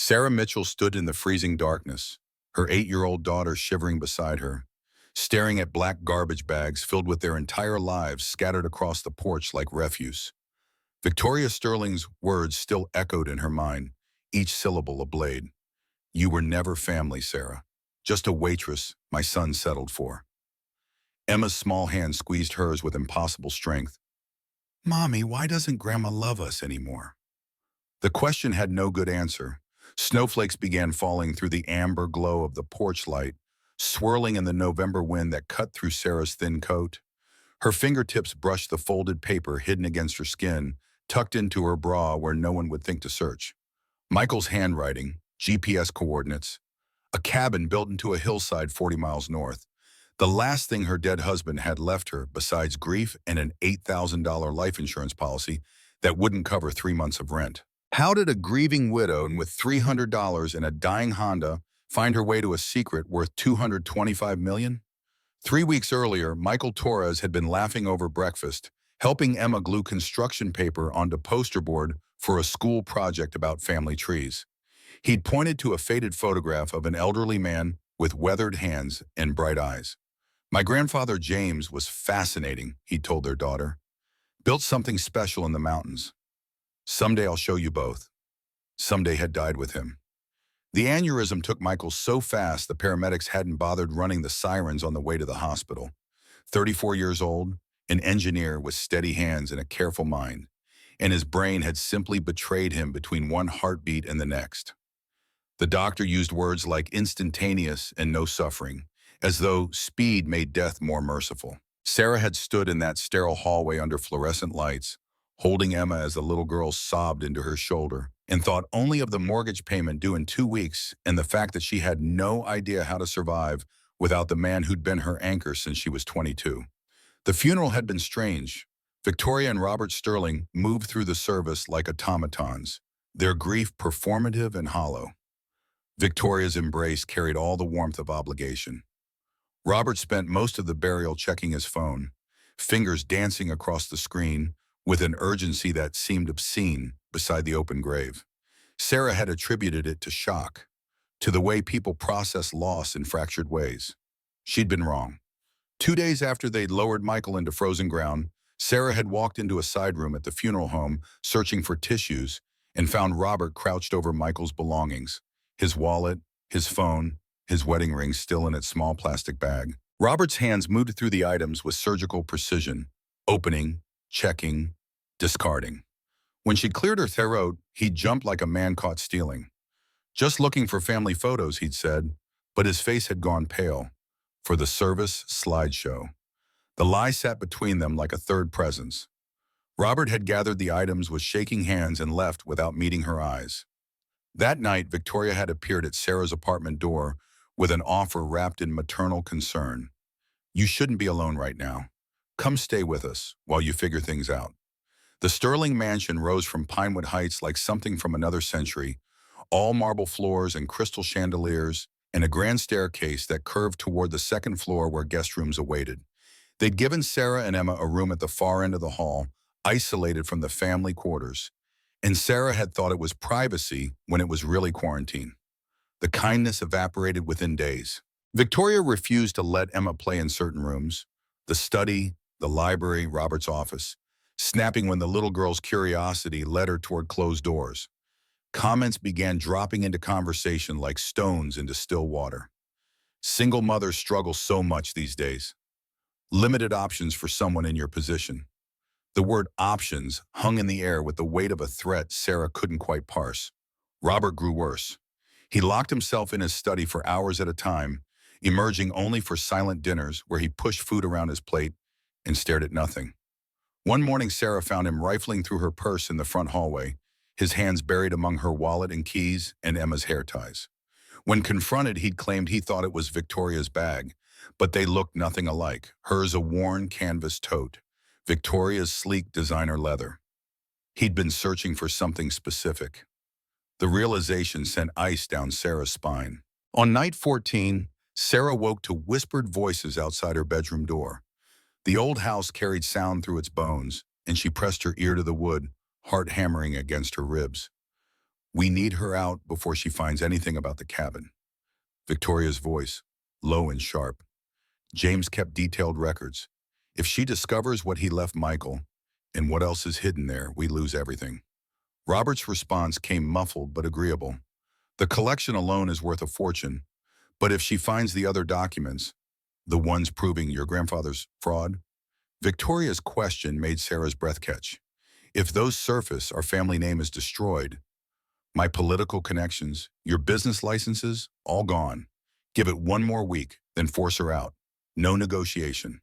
Sarah Mitchell stood in the freezing darkness, her 8-year-old daughter shivering beside her, staring at black garbage bags filled with their entire lives scattered across the porch like refuse. Victoria Sterling's words still echoed in her mind, each syllable a blade. "You were never family, Sarah. Just a waitress my son settled for." Emma's small hand squeezed hers with impossible strength. "Mommy, why doesn't Grandma love us anymore?" The question had no good answer. Snowflakes began falling through the amber glow of the porch light, swirling in the November wind that cut through Sarah's thin coat. Her fingertips brushed the folded paper hidden against her skin, tucked into her bra where no one would think to search. Michael's handwriting, GPS coordinates, a cabin built into a hillside 40 miles north. The last thing her dead husband had left her, besides grief and an $8,000 life insurance policy that wouldn't cover 3 months of rent. How did a grieving widow with $300 and a dying Honda find her way to a secret worth $225 million? 3 weeks earlier, Michael Torres had been laughing over breakfast, helping Emma glue construction paper onto poster board for a school project about family trees. He'd pointed to a faded photograph of an elderly man with weathered hands and bright eyes. "My grandfather James was fascinating," he told their daughter. "Built something special in the mountains. Someday I'll show you both." Someday had died with him. The aneurysm took Michael so fast the paramedics hadn't bothered running the sirens on the way to the hospital. 34 years old, an engineer with steady hands and a careful mind, and his brain had simply betrayed him between one heartbeat and the next. The doctor used words like instantaneous and no suffering, as though speed made death more merciful. Sarah had stood in that sterile hallway under fluorescent lights, holding Emma as the little girl sobbed into her shoulder, and thought only of the mortgage payment due in 2 weeks and the fact that she had no idea how to survive without the man who'd been her anchor since she was 22. The funeral had been strange. Victoria and Robert Sterling moved through the service like automatons, their grief performative and hollow. Victoria's embrace carried all the warmth of obligation. Robert spent most of the burial checking his phone, fingers dancing across the screen with an urgency that seemed obscene beside the open grave. Sarah had attributed it to shock, to the way people process loss in fractured ways. She'd been wrong. 2 days after they'd lowered Michael into frozen ground, Sarah had walked into a side room at the funeral home searching for tissues and found Robert crouched over Michael's belongings, his wallet, his phone, his wedding ring still in its small plastic bag. Robert's hands moved through the items with surgical precision, opening, checking, discarding. When she'd cleared her throat, he'd jumped like a man caught stealing. "Just looking for family photos," he'd said, but his face had gone pale. "For the service slideshow." The lie sat between them like a third presence. Robert had gathered the items with shaking hands and left without meeting her eyes. That night, Victoria had appeared at Sarah's apartment door with an offer wrapped in maternal concern. "You shouldn't be alone right now. Come stay with us while you figure things out." The Sterling mansion rose from Pinewood Heights like something from another century, all marble floors and crystal chandeliers, and a grand staircase that curved toward the second floor where guest rooms awaited. They'd given Sarah and Emma a room at the far end of the hall, isolated from the family quarters, and Sarah had thought it was privacy when it was really quarantine. The kindness evaporated within days. Victoria refused to let Emma play in certain rooms, the study, the library, Robert's office, snapping when the little girl's curiosity led her toward closed doors. Comments began dropping into conversation like stones into still water. Single mothers struggle so much these days. Limited options for someone in your position. The word options hung in the air with the weight of a threat Sarah couldn't quite parse. Robert grew worse. He locked himself in his study for hours at a time, emerging only for silent dinners where he pushed food around his plate and stared at nothing. One morning, Sarah found him rifling through her purse in the front hallway, his hands buried among her wallet and keys and Emma's hair ties. When confronted, he'd claimed he thought it was Victoria's bag, but they looked nothing alike, hers a worn canvas tote, Victoria's sleek designer leather. He'd been searching for something specific. The realization sent ice down Sarah's spine. On night 14, Sarah woke to whispered voices outside her bedroom door. The old house carried sound through its bones, and she pressed her ear to the wood, heart hammering against her ribs. We need her out before she finds anything about the cabin. Victoria's voice, low and sharp. James kept detailed records. If she discovers what he left Michael and what else is hidden there, we lose everything. Robert's response came muffled but agreeable. The collection alone is worth a fortune, but if she finds the other documents, the ones proving your grandfather's fraud? Victoria's question made Sarah's breath catch. If those surface, our family name is destroyed. My political connections, your business licenses, all gone. Give it one more week, then force her out. No negotiation.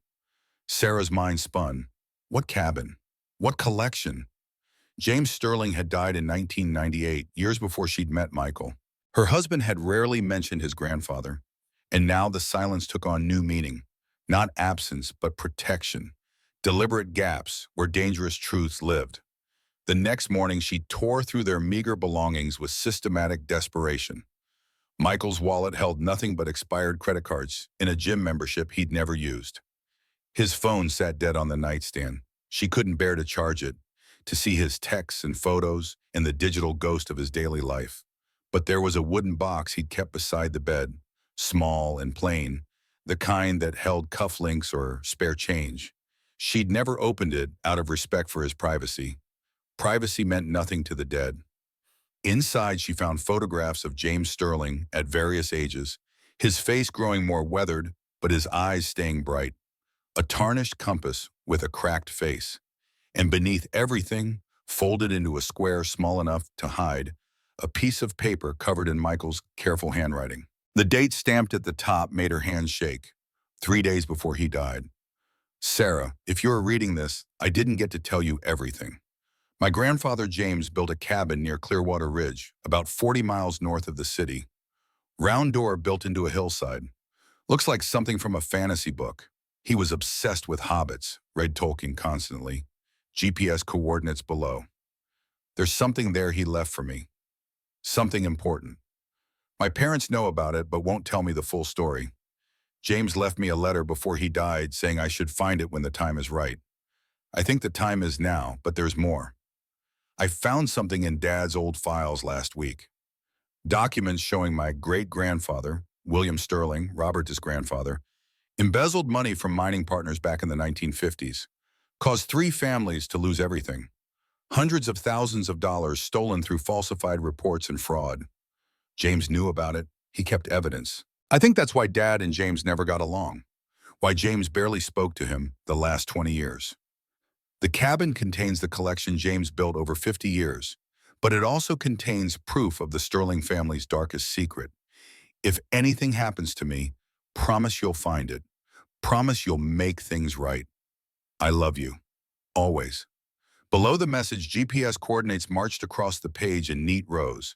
Sarah's mind spun. What cabin? What collection? James Sterling had died in 1998, years before she'd met Michael. Her husband had rarely mentioned his grandfather, and now the silence took on new meaning. Not absence, but protection. Deliberate gaps where dangerous truths lived. The next morning, she tore through their meager belongings with systematic desperation. Michael's wallet held nothing but expired credit cards and a gym membership he'd never used. His phone sat dead on the nightstand. She couldn't bear to charge it, to see his texts and photos and the digital ghost of his daily life. But there was a wooden box he'd kept beside the bed, small and plain, the kind that held cufflinks or spare change. She'd never opened it out of respect for his privacy. Privacy meant nothing to the dead. Inside, she found photographs of James Sterling at various ages, his face growing more weathered, but his eyes staying bright. A tarnished compass with a cracked face. And beneath everything, folded into a square small enough to hide, a piece of paper covered in Michael's careful handwriting. The date stamped at the top made her hands shake. 3 days before he died. Sarah, if you're reading this, I didn't get to tell you everything. My grandfather James built a cabin near Clearwater Ridge, about 40 miles north of the city. Round door built into a hillside. Looks like something from a fantasy book. He was obsessed with hobbits, read Tolkien constantly. GPS coordinates below. There's something there he left for me. Something important. My parents know about it but won't tell me the full story. James left me a letter before he died saying I should find it when the time is right. I think the time is now, but there's more. I found something in Dad's old files last week. Documents showing my great-grandfather, William Sterling, Robert's grandfather, embezzled money from mining partners back in the 1950s, caused 3 families to lose everything. Hundreds of thousands of dollars stolen through falsified reports and fraud. James knew about it. He kept evidence. I think that's why Dad and James never got along. Why James barely spoke to him the last 20 years. The cabin contains the collection James built over 50 years, but it also contains proof of the Sterling family's darkest secret. If anything happens to me, promise you'll find it. Promise you'll make things right. I love you. Always. Below the message, GPS coordinates marched across the page in neat rows.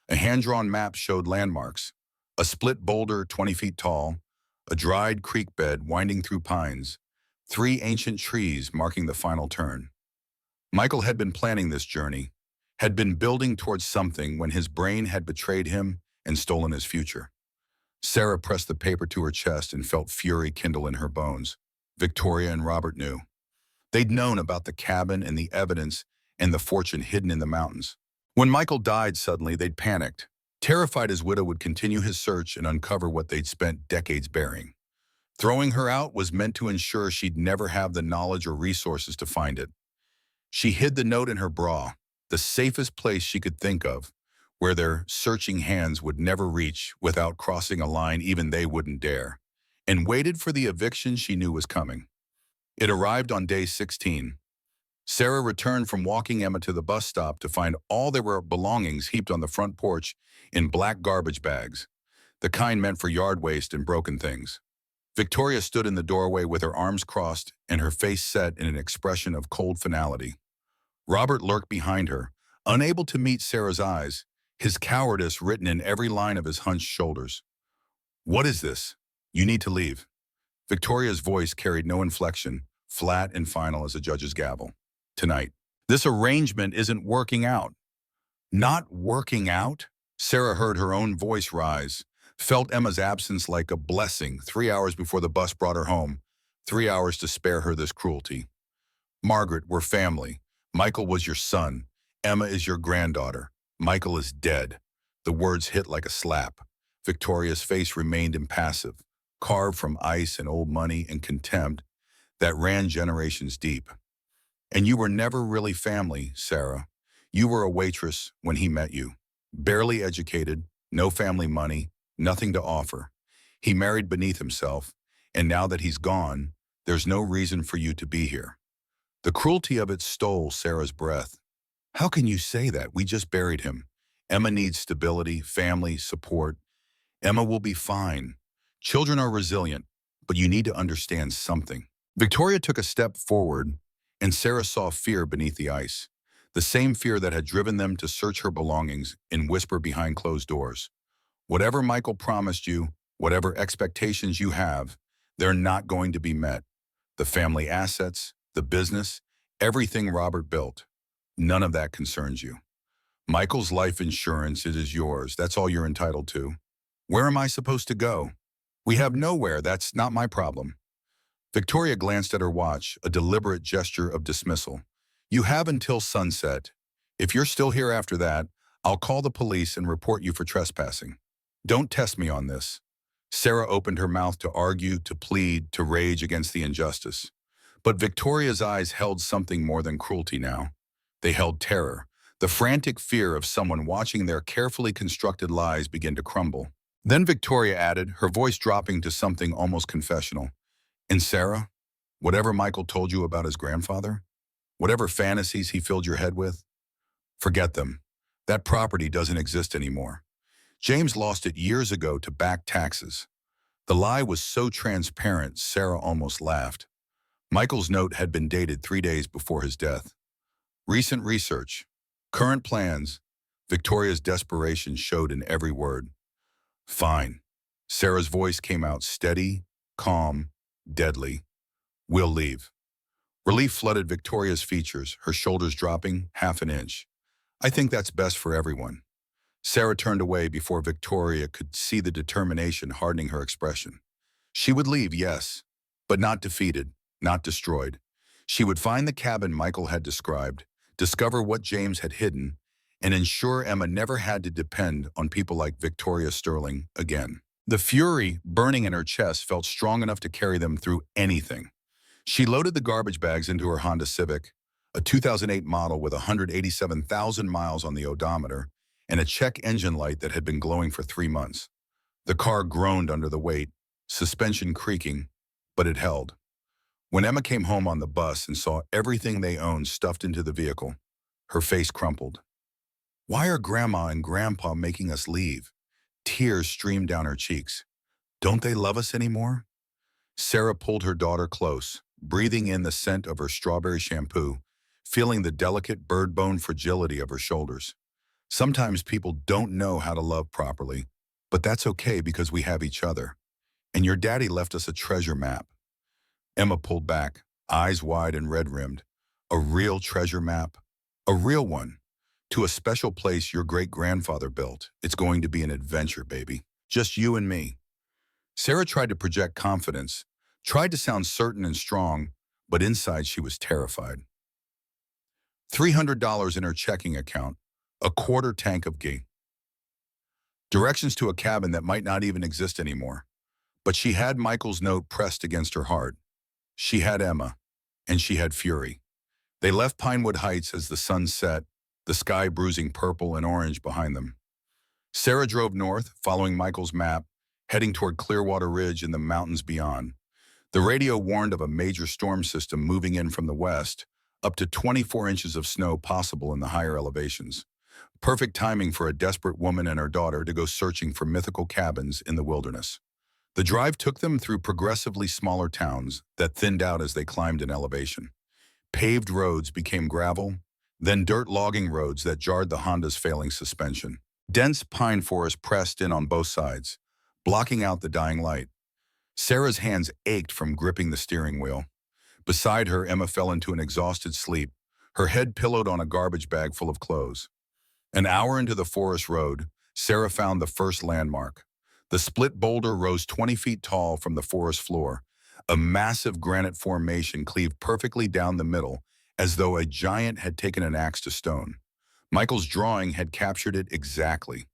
A hand-drawn map showed landmarks. A split boulder 20 feet tall, a dried creek bed winding through pines, 3 ancient trees marking the final turn. Michael had been planning this journey, had been building towards something when his brain had betrayed him and stolen his future. Sarah pressed the paper to her chest and felt fury kindle in her bones. Victoria and Robert knew. They'd known about the cabin and the evidence and the fortune hidden in the mountains. When Michael died suddenly, they'd panicked, terrified his widow would continue his search and uncover what they'd spent decades burying. Throwing her out was meant to ensure she'd never have the knowledge or resources to find it. She hid the note in her bra, the safest place she could think of, where their searching hands would never reach without crossing a line even they wouldn't dare, and waited for the eviction she knew was coming. It arrived on day 16. Sarah returned from walking Emma to the bus stop to find all their belongings heaped on the front porch in black garbage bags, the kind meant for yard waste and broken things. Victoria stood in the doorway with her arms crossed and her face set in an expression of cold finality. Robert lurked behind her, unable to meet Sarah's eyes, his cowardice written in every line of his hunched shoulders. What is this? You need to leave. Victoria's voice carried no inflection, flat and final as a judge's gavel. Tonight. This arrangement isn't working out. Not working out? Sarah heard her own voice rise, felt Emma's absence like a blessing 3 hours before the bus brought her home, 3 hours to spare her this cruelty. Margaret, we're family. Michael was your son. Emma is your granddaughter. Michael is dead. The words hit like a slap. Victoria's face remained impassive, carved from ice and old money and contempt that ran generations deep. And you were never really family, Sarah. You were a waitress when he met you. Barely educated, no family money, nothing to offer. He married beneath himself, and now that he's gone, there's no reason for you to be here. The cruelty of it stole Sarah's breath. How can you say that? We just buried him. Emma needs stability, family, support. Emma will be fine. Children are resilient, but you need to understand something. Victoria took a step forward, and Sarah saw fear beneath the ice. The same fear that had driven them to search her belongings and whisper behind closed doors. Whatever Michael promised you, whatever expectations you have, they're not going to be met. The family assets, the business, everything Robert built. None of that concerns you. Michael's life insurance, it is yours. That's all you're entitled to. Where am I supposed to go? We have nowhere. That's not my problem. Victoria glanced at her watch, a deliberate gesture of dismissal. You have until sunset. If you're still here after that, I'll call the police and report you for trespassing. Don't test me on this. Sarah opened her mouth to argue, to plead, to rage against the injustice. But Victoria's eyes held something more than cruelty now. They held terror, the frantic fear of someone watching their carefully constructed lies begin to crumble. Then Victoria added, her voice dropping to something almost confessional. And Sarah, whatever Michael told you about his grandfather, whatever fantasies he filled your head with, forget them. That property doesn't exist anymore. James lost it years ago to back taxes. The lie was so transparent, Sarah almost laughed. Michael's note had been dated 3 days before his death. Recent research, current plans, Victoria's desperation showed in every word. Fine. Sarah's voice came out steady, calm, deadly. We'll leave. Relief flooded Victoria's features, her shoulders dropping half an inch. I think that's best for everyone. Sarah turned away before Victoria could see the determination hardening her expression. She would leave, yes, but not defeated, not destroyed. She would find the cabin Michael had described, discover what James had hidden, and ensure Emma never had to depend on people like Victoria Sterling again. The fury burning in her chest felt strong enough to carry them through anything. She loaded the garbage bags into her Honda Civic, a 2008 model with 187,000 miles on the odometer, and a check engine light that had been glowing for 3 months. The car groaned under the weight, suspension creaking, but it held. When Emma came home on the bus and saw everything they owned stuffed into the vehicle, her face crumpled. Why are Grandma and Grandpa making us leave? Tears streamed down her cheeks. Don't they love us anymore? Sarah pulled her daughter close, breathing in the scent of her strawberry shampoo, feeling the delicate bird-bone fragility of her shoulders. Sometimes people don't know how to love properly, but that's okay because we have each other. And your daddy left us a treasure map. Emma pulled back, eyes wide and red-rimmed. A real treasure map? A real one. To a special place your great-grandfather built. It's going to be an adventure, baby. Just you and me. Sarah tried to project confidence, tried to sound certain and strong, but inside she was terrified. $300 in her checking account, a quarter tank of ghee. Directions to a cabin that might not even exist anymore. But she had Michael's note pressed against her heart. She had Emma, and she had fury. They left Pinewood Heights as the sun set, the sky bruising purple and orange behind them. Sarah drove north, following Michael's map, heading toward Clearwater Ridge and the mountains beyond. The radio warned of a major storm system moving in from the west, up to 24 inches of snow possible in the higher elevations. Perfect timing for a desperate woman and her daughter to go searching for mythical cabins in the wilderness. The drive took them through progressively smaller towns that thinned out as they climbed in elevation. Paved roads became gravel, then dirt logging roads that jarred the Honda's failing suspension. Dense pine forest pressed in on both sides, blocking out the dying light. Sarah's hands ached from gripping the steering wheel. Beside her, Emma fell into an exhausted sleep, her head pillowed on a garbage bag full of clothes. An hour into the forest road, Sarah found the first landmark. The split boulder rose 20 feet tall from the forest floor, a massive granite formation cleaved perfectly down the middle, as though a giant had taken an axe to stone. Michael's drawing had captured it exactly.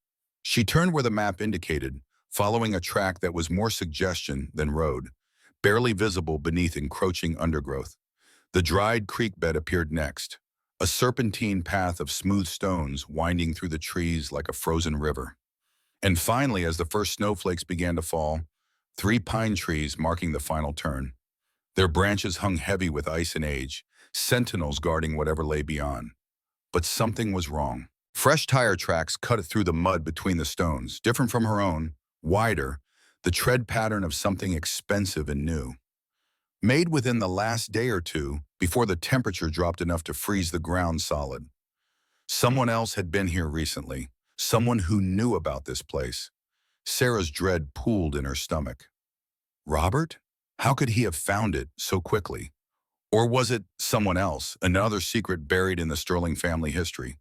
She turned where the map indicated, following a track that was more suggestion than road, barely visible beneath encroaching undergrowth. The dried creek bed appeared next, a serpentine path of smooth stones winding through the trees like a frozen river. And finally, as the first snowflakes began to fall, 3 pine trees marking the final turn. Their branches hung heavy with ice and age, sentinels guarding whatever lay beyond. But something was wrong. Fresh tire tracks cut through the mud between the stones, different from her own, wider, the tread pattern of something expensive and new. Made within the last day or two, before the temperature dropped enough to freeze the ground solid. Someone else had been here recently, someone who knew about this place. Sarah's dread pooled in her stomach. Robert? How could he have found it so quickly? Or was it someone else, another secret buried in the Sterling family history?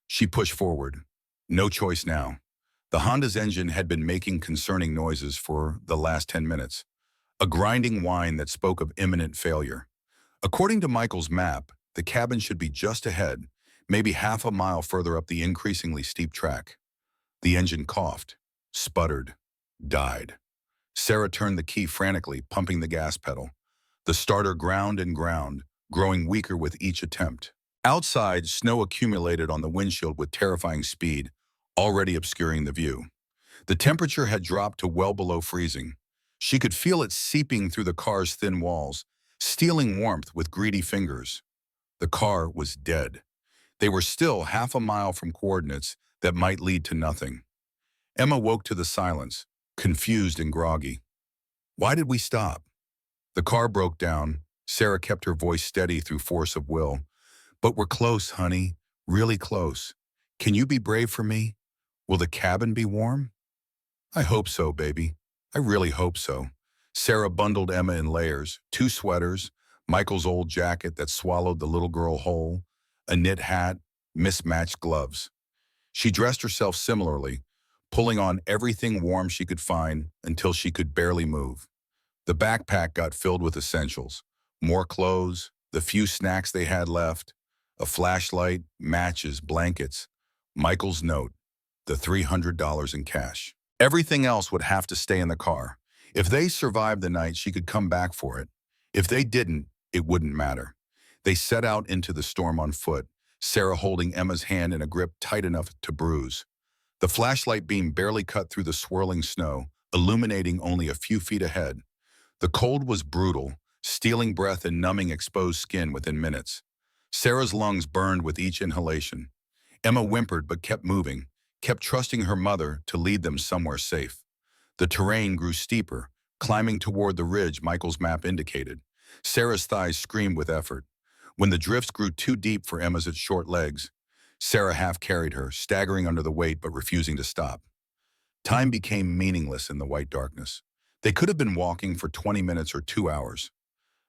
She pushed forward. No choice now. The Honda's engine had been making concerning noises for the last 10 minutes, a grinding whine that spoke of imminent failure. According to Michael's map, the cabin should be just ahead, maybe half a mile further up the increasingly steep track. The engine coughed, sputtered, died. Sarah turned the key frantically, pumping the gas pedal. The starter ground and ground, growing weaker with each attempt. Outside, snow accumulated on the windshield with terrifying speed, already obscuring the view. The temperature had dropped to well below freezing. She could feel it seeping through the car's thin walls, stealing warmth with greedy fingers. The car was dead. They were still half a mile from coordinates that might lead to nothing. Emma woke to the silence, confused and groggy. Why did we stop? The car broke down. Sarah kept her voice steady through force of will. But we're close, honey. Really close. Can you be brave for me? Will the cabin be warm? I hope so, baby. I really hope so. Sarah bundled Emma in layers, 2 sweaters, Michael's old jacket that swallowed the little girl whole, a knit hat, mismatched gloves. She dressed herself similarly, pulling on everything warm she could find until she could barely move. The backpack got filled with essentials, more clothes, the few snacks they had left, a flashlight, matches, blankets, Michael's note, the $300 in cash. Everything else would have to stay in the car. If they survived the night, she could come back for it. If they didn't, it wouldn't matter. They set out into the storm on foot, Sarah holding Emma's hand in a grip tight enough to bruise. The flashlight beam barely cut through the swirling snow, illuminating only a few feet ahead. The cold was brutal, stealing breath and numbing exposed skin within minutes. Sarah's lungs burned with each inhalation. Emma whimpered but kept moving, kept trusting her mother to lead them somewhere safe. The terrain grew steeper, climbing toward the ridge Michael's map indicated. Sarah's thighs screamed with effort. When the drifts grew too deep for Emma's short legs, Sarah half carried her, staggering under the weight but refusing to stop. Time became meaningless in the white darkness. They could have been walking for 20 minutes or 2 hours.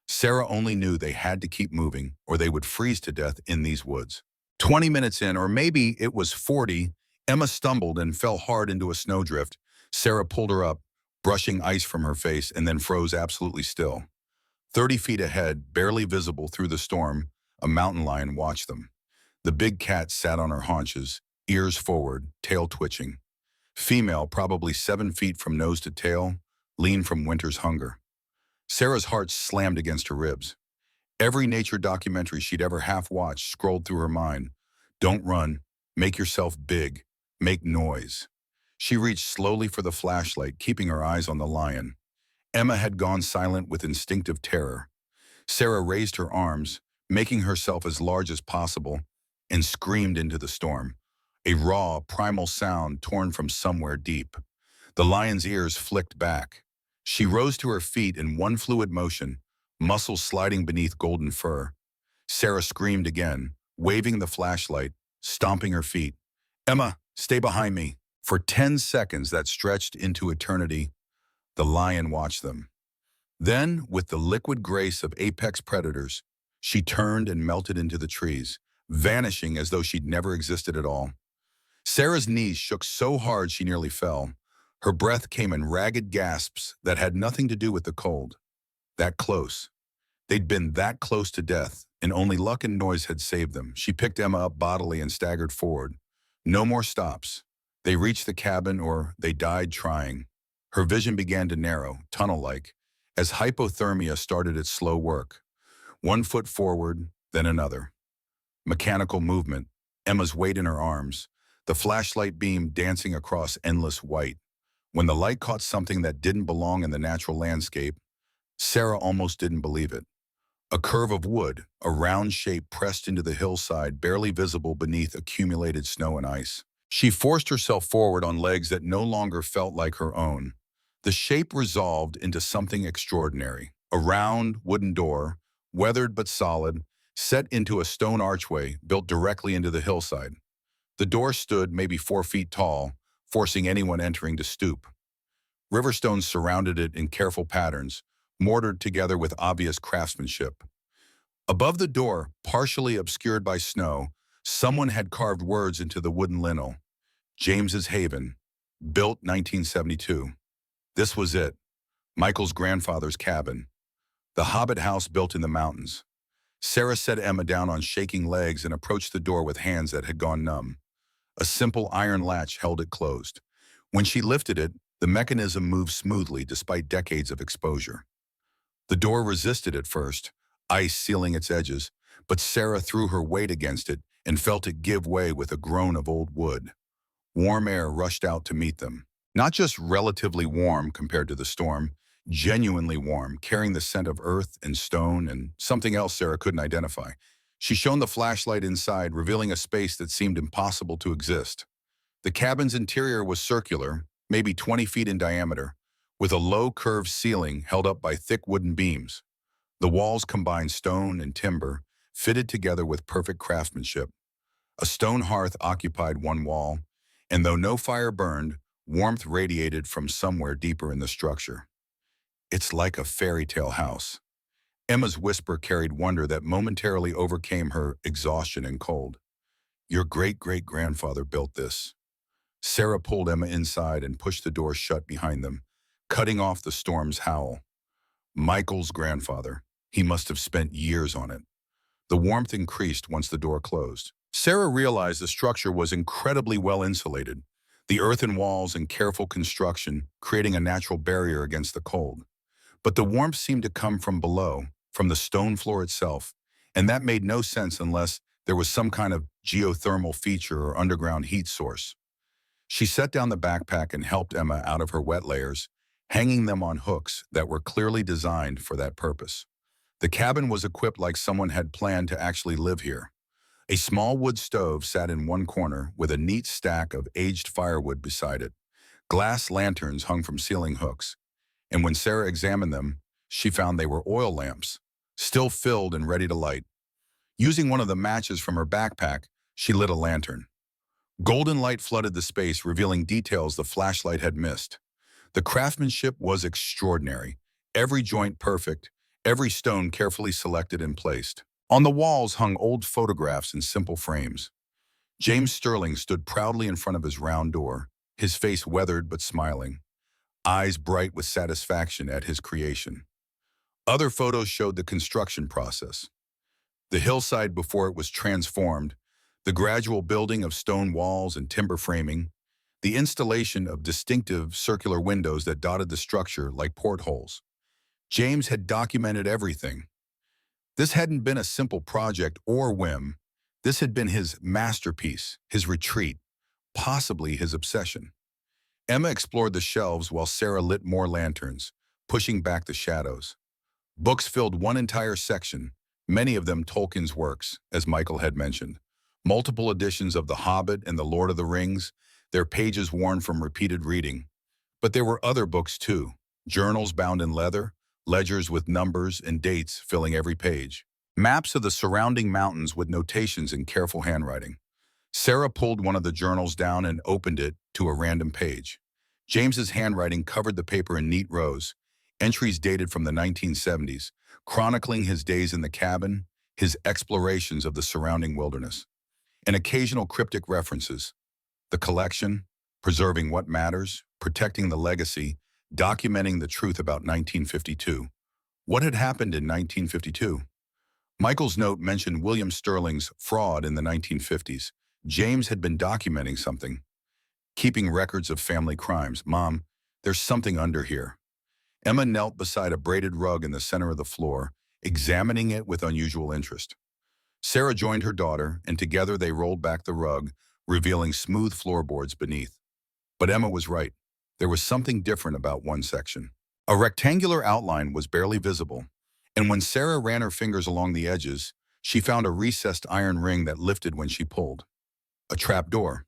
Sarah only knew they had to keep moving or they would freeze to death in these woods. 20 minutes in, or maybe it was 40, Emma stumbled and fell hard into a snowdrift. Sarah pulled her up, brushing ice from her face, and then froze absolutely still. 30 feet ahead, barely visible through the storm, a mountain lion watched them. The big cat sat on her haunches, ears forward, tail twitching. Female, probably 7 feet from nose to tail, lean from winter's hunger. Sarah's heart slammed against her ribs. Every nature documentary she'd ever half-watched scrolled through her mind. Don't run. Make yourself big. Make noise. She reached slowly for the flashlight, keeping her eyes on the lion. Emma had gone silent with instinctive terror. Sarah raised her arms, making herself as large as possible, and screamed into the storm. A raw, primal sound torn from somewhere deep. The lion's ears flicked back. She rose to her feet in one fluid motion, muscles sliding beneath golden fur. Sarah screamed again, waving the flashlight, stomping her feet. Emma, stay behind me. For 10 seconds that stretched into eternity, the lion watched them. Then, with the liquid grace of apex predators, she turned and melted into the trees, vanishing as though she'd never existed at all. Sarah's knees shook so hard she nearly fell. Her breath came in ragged gasps that had nothing to do with the cold. That close. They'd been that close to death, and only luck and noise had saved them. She picked Emma up bodily and staggered forward. No more stops. They reached the cabin, or they died trying. Her vision began to narrow, tunnel-like, as hypothermia started its slow work. One foot forward, then another. Mechanical movement, Emma's weight in her arms, the flashlight beam dancing across endless white. When the light caught something that didn't belong in the natural landscape, Sarah almost didn't believe it. A curve of wood, a round shape pressed into the hillside, barely visible beneath accumulated snow and ice. She forced herself forward on legs that no longer felt like her own. The shape resolved into something extraordinary. A round, wooden door, weathered but solid, set into a stone archway built directly into the hillside. The door stood maybe 4 feet tall, forcing anyone entering to stoop. Riverstones surrounded it in careful patterns, mortared together with obvious craftsmanship. Above the door, partially obscured by snow, someone had carved words into the wooden lintel. James's Haven, built 1972. This was it, Michael's grandfather's cabin, the Hobbit house built in the mountains. Sarah set Emma down on shaking legs and approached the door with hands that had gone numb. A simple iron latch held it closed. When she lifted it, the mechanism moved smoothly despite decades of exposure. The door resisted at first, ice sealing its edges, but Sarah threw her weight against it and felt it give way with a groan of old wood. Warm air rushed out to meet them. Not just relatively warm compared to the storm, genuinely warm, carrying the scent of earth and stone and something else Sarah couldn't identify. She shone the flashlight inside, revealing a space that seemed impossible to exist. The cabin's interior was circular, maybe 20 feet in diameter, with a low curved ceiling held up by thick wooden beams. The walls combined stone and timber, fitted together with perfect craftsmanship. A stone hearth occupied one wall, and though no fire burned, warmth radiated from somewhere deeper in the structure. It's like a fairy tale house. Emma's whisper carried wonder that momentarily overcame her exhaustion and cold. Your great-great-grandfather built this. Sarah pulled Emma inside and pushed the door shut behind them, cutting off the storm's howl. Michael's grandfather. He must have spent years on it. The warmth increased once the door closed. Sarah realized the structure was incredibly well insulated, the earthen walls and careful construction creating a natural barrier against the cold. But the warmth seemed to come from below, from the stone floor itself, and that made no sense unless there was some kind of geothermal feature or underground heat source. She set down the backpack and helped Emma out of her wet layers, hanging them on hooks that were clearly designed for that purpose. The cabin was equipped like someone had planned to actually live here. A small wood stove sat in one corner with a neat stack of aged firewood beside it. Glass lanterns hung from ceiling hooks, and when Sarah examined them, she found they were oil lamps, still filled and ready to light. Using one of the matches from her backpack, she lit a lantern. Golden light flooded the space, revealing details the flashlight had missed. The craftsmanship was extraordinary, every joint perfect, every stone carefully selected and placed. On the walls hung old photographs in simple frames. James Sterling stood proudly in front of his round door, his face weathered but smiling, eyes bright with satisfaction at his creation. Other photos showed the construction process. The hillside before it was transformed, the gradual building of stone walls and timber framing, the installation of distinctive circular windows that dotted the structure like portholes. James had documented everything. This hadn't been a simple project or whim. This had been his masterpiece, his retreat, possibly his obsession. Emma explored the shelves while Sarah lit more lanterns, pushing back the shadows. Books filled one entire section, many of them Tolkien's works, as Michael had mentioned. Multiple editions of The Hobbit and The Lord of the Rings, their pages worn from repeated reading. But there were other books too, journals bound in leather, ledgers with numbers and dates filling every page. Maps of the surrounding mountains with notations in careful handwriting. Sarah pulled one of the journals down and opened it to a random page. James's handwriting covered the paper in neat rows, entries dated from the 1970s, chronicling his days in the cabin, his explorations of the surrounding wilderness, and occasional cryptic references. The collection, preserving what matters, protecting the legacy, documenting the truth about 1952. What had happened in 1952? Michael's note mentioned William Sterling's fraud in the 1950s. James had been documenting something, keeping records of family crimes. Mom, there's something under here. Emma knelt beside a braided rug in the center of the floor, examining it with unusual interest. Sarah joined her daughter, and together they rolled back the rug, revealing smooth floorboards beneath. But Emma was right. There was something different about one section. A rectangular outline was barely visible, and when Sarah ran her fingers along the edges, she found a recessed iron ring that lifted when she pulled. A trapdoor.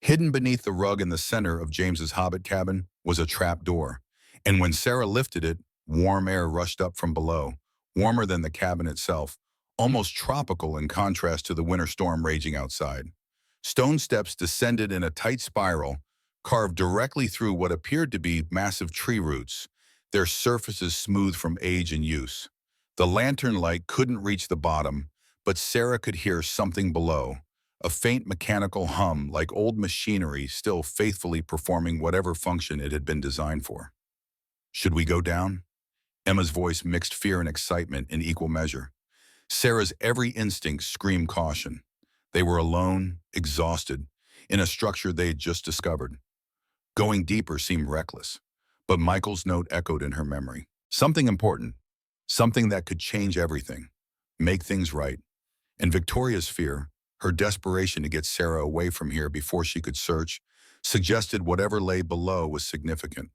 Hidden beneath the rug in the center of James's hobbit cabin was a trapdoor, and when Sarah lifted it, warm air rushed up from below, warmer than the cabin itself, almost tropical in contrast to the winter storm raging outside. Stone steps descended in a tight spiral, carved directly through what appeared to be massive tree roots, their surfaces smooth from age and use. The lantern light couldn't reach the bottom, but Sarah could hear something below, a faint mechanical hum like old machinery still faithfully performing whatever function it had been designed for. Should we go down? Emma's voice mixed fear and excitement in equal measure. Sarah's every instinct screamed caution. They were alone, exhausted, in a structure they had just discovered. Going deeper seemed reckless, but Michael's note echoed in her memory. Something important, something that could change everything, make things right. And Victoria's fear, her desperation to get Sarah away from here before she could search, suggested whatever lay below was significant,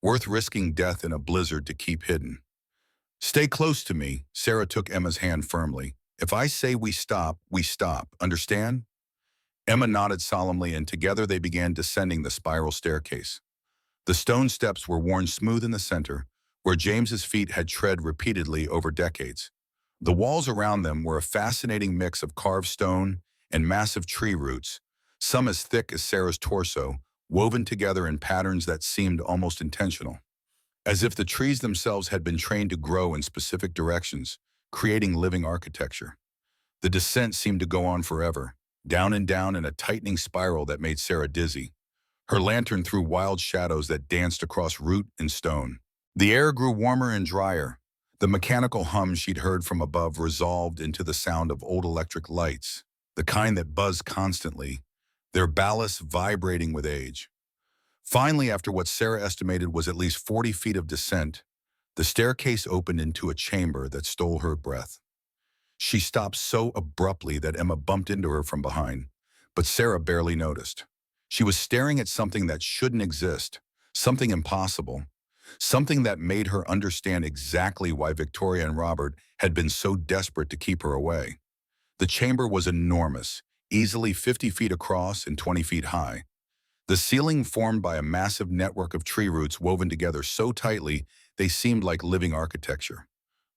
worth risking death in a blizzard to keep hidden. Stay close to me, Sarah took Emma's hand firmly. If I say we stop, understand? Emma nodded solemnly, and together they began descending the spiral staircase. The stone steps were worn smooth in the center, where James's feet had tread repeatedly over decades. The walls around them were a fascinating mix of carved stone and massive tree roots, some as thick as Sarah's torso, woven together in patterns that seemed almost intentional, as if the trees themselves had been trained to grow in specific directions, creating living architecture. The descent seemed to go on forever, down and down in a tightening spiral that made Sarah dizzy. Her lantern threw wild shadows that danced across root and stone. The air grew warmer and drier. The mechanical hum she'd heard from above resolved into the sound of old electric lights, the kind that buzzed constantly, their ballast vibrating with age. Finally, after what Sarah estimated was at least 40 feet of descent, the staircase opened into a chamber that stole her breath. She stopped so abruptly that Emma bumped into her from behind, but Sarah barely noticed. She was staring at something that shouldn't exist, something impossible, something that made her understand exactly why Victoria and Robert had been so desperate to keep her away. The chamber was enormous, easily 50 feet across and 20 feet high. The ceiling formed by a massive network of tree roots woven together so tightly they seemed like living architecture.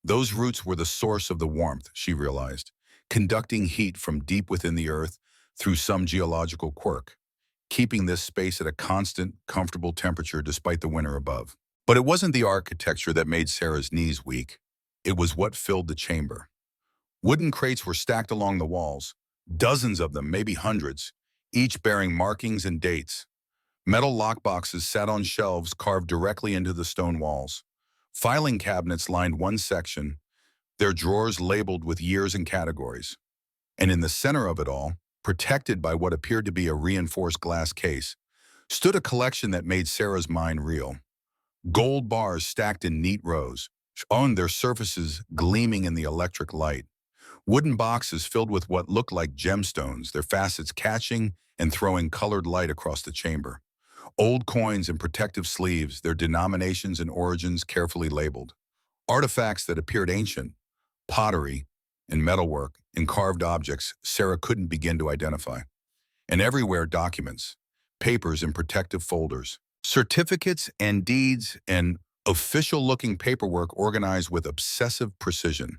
Those roots were the source of the warmth, she realized, conducting heat from deep within the earth through some geological quirk, keeping this space at a constant, comfortable temperature despite the winter above. But it wasn't the architecture that made Sarah's knees weak. It was what filled the chamber. Wooden crates were stacked along the walls, dozens of them, maybe hundreds, each bearing markings and dates. Metal lockboxes sat on shelves carved directly into the stone walls. Filing cabinets lined one section, their drawers labeled with years and categories. And in the center of it all, protected by what appeared to be a reinforced glass case, stood a collection that made Sarah's mind reel. Gold bars stacked in neat rows, on their surfaces gleaming in the electric light. Wooden boxes filled with what looked like gemstones, their facets catching and throwing colored light across the chamber. Old coins in protective sleeves, their denominations and origins carefully labeled. Artifacts that appeared ancient, pottery and metalwork and carved objects Sarah couldn't begin to identify. And everywhere documents, papers in protective folders, certificates and deeds and official-looking paperwork organized with obsessive precision.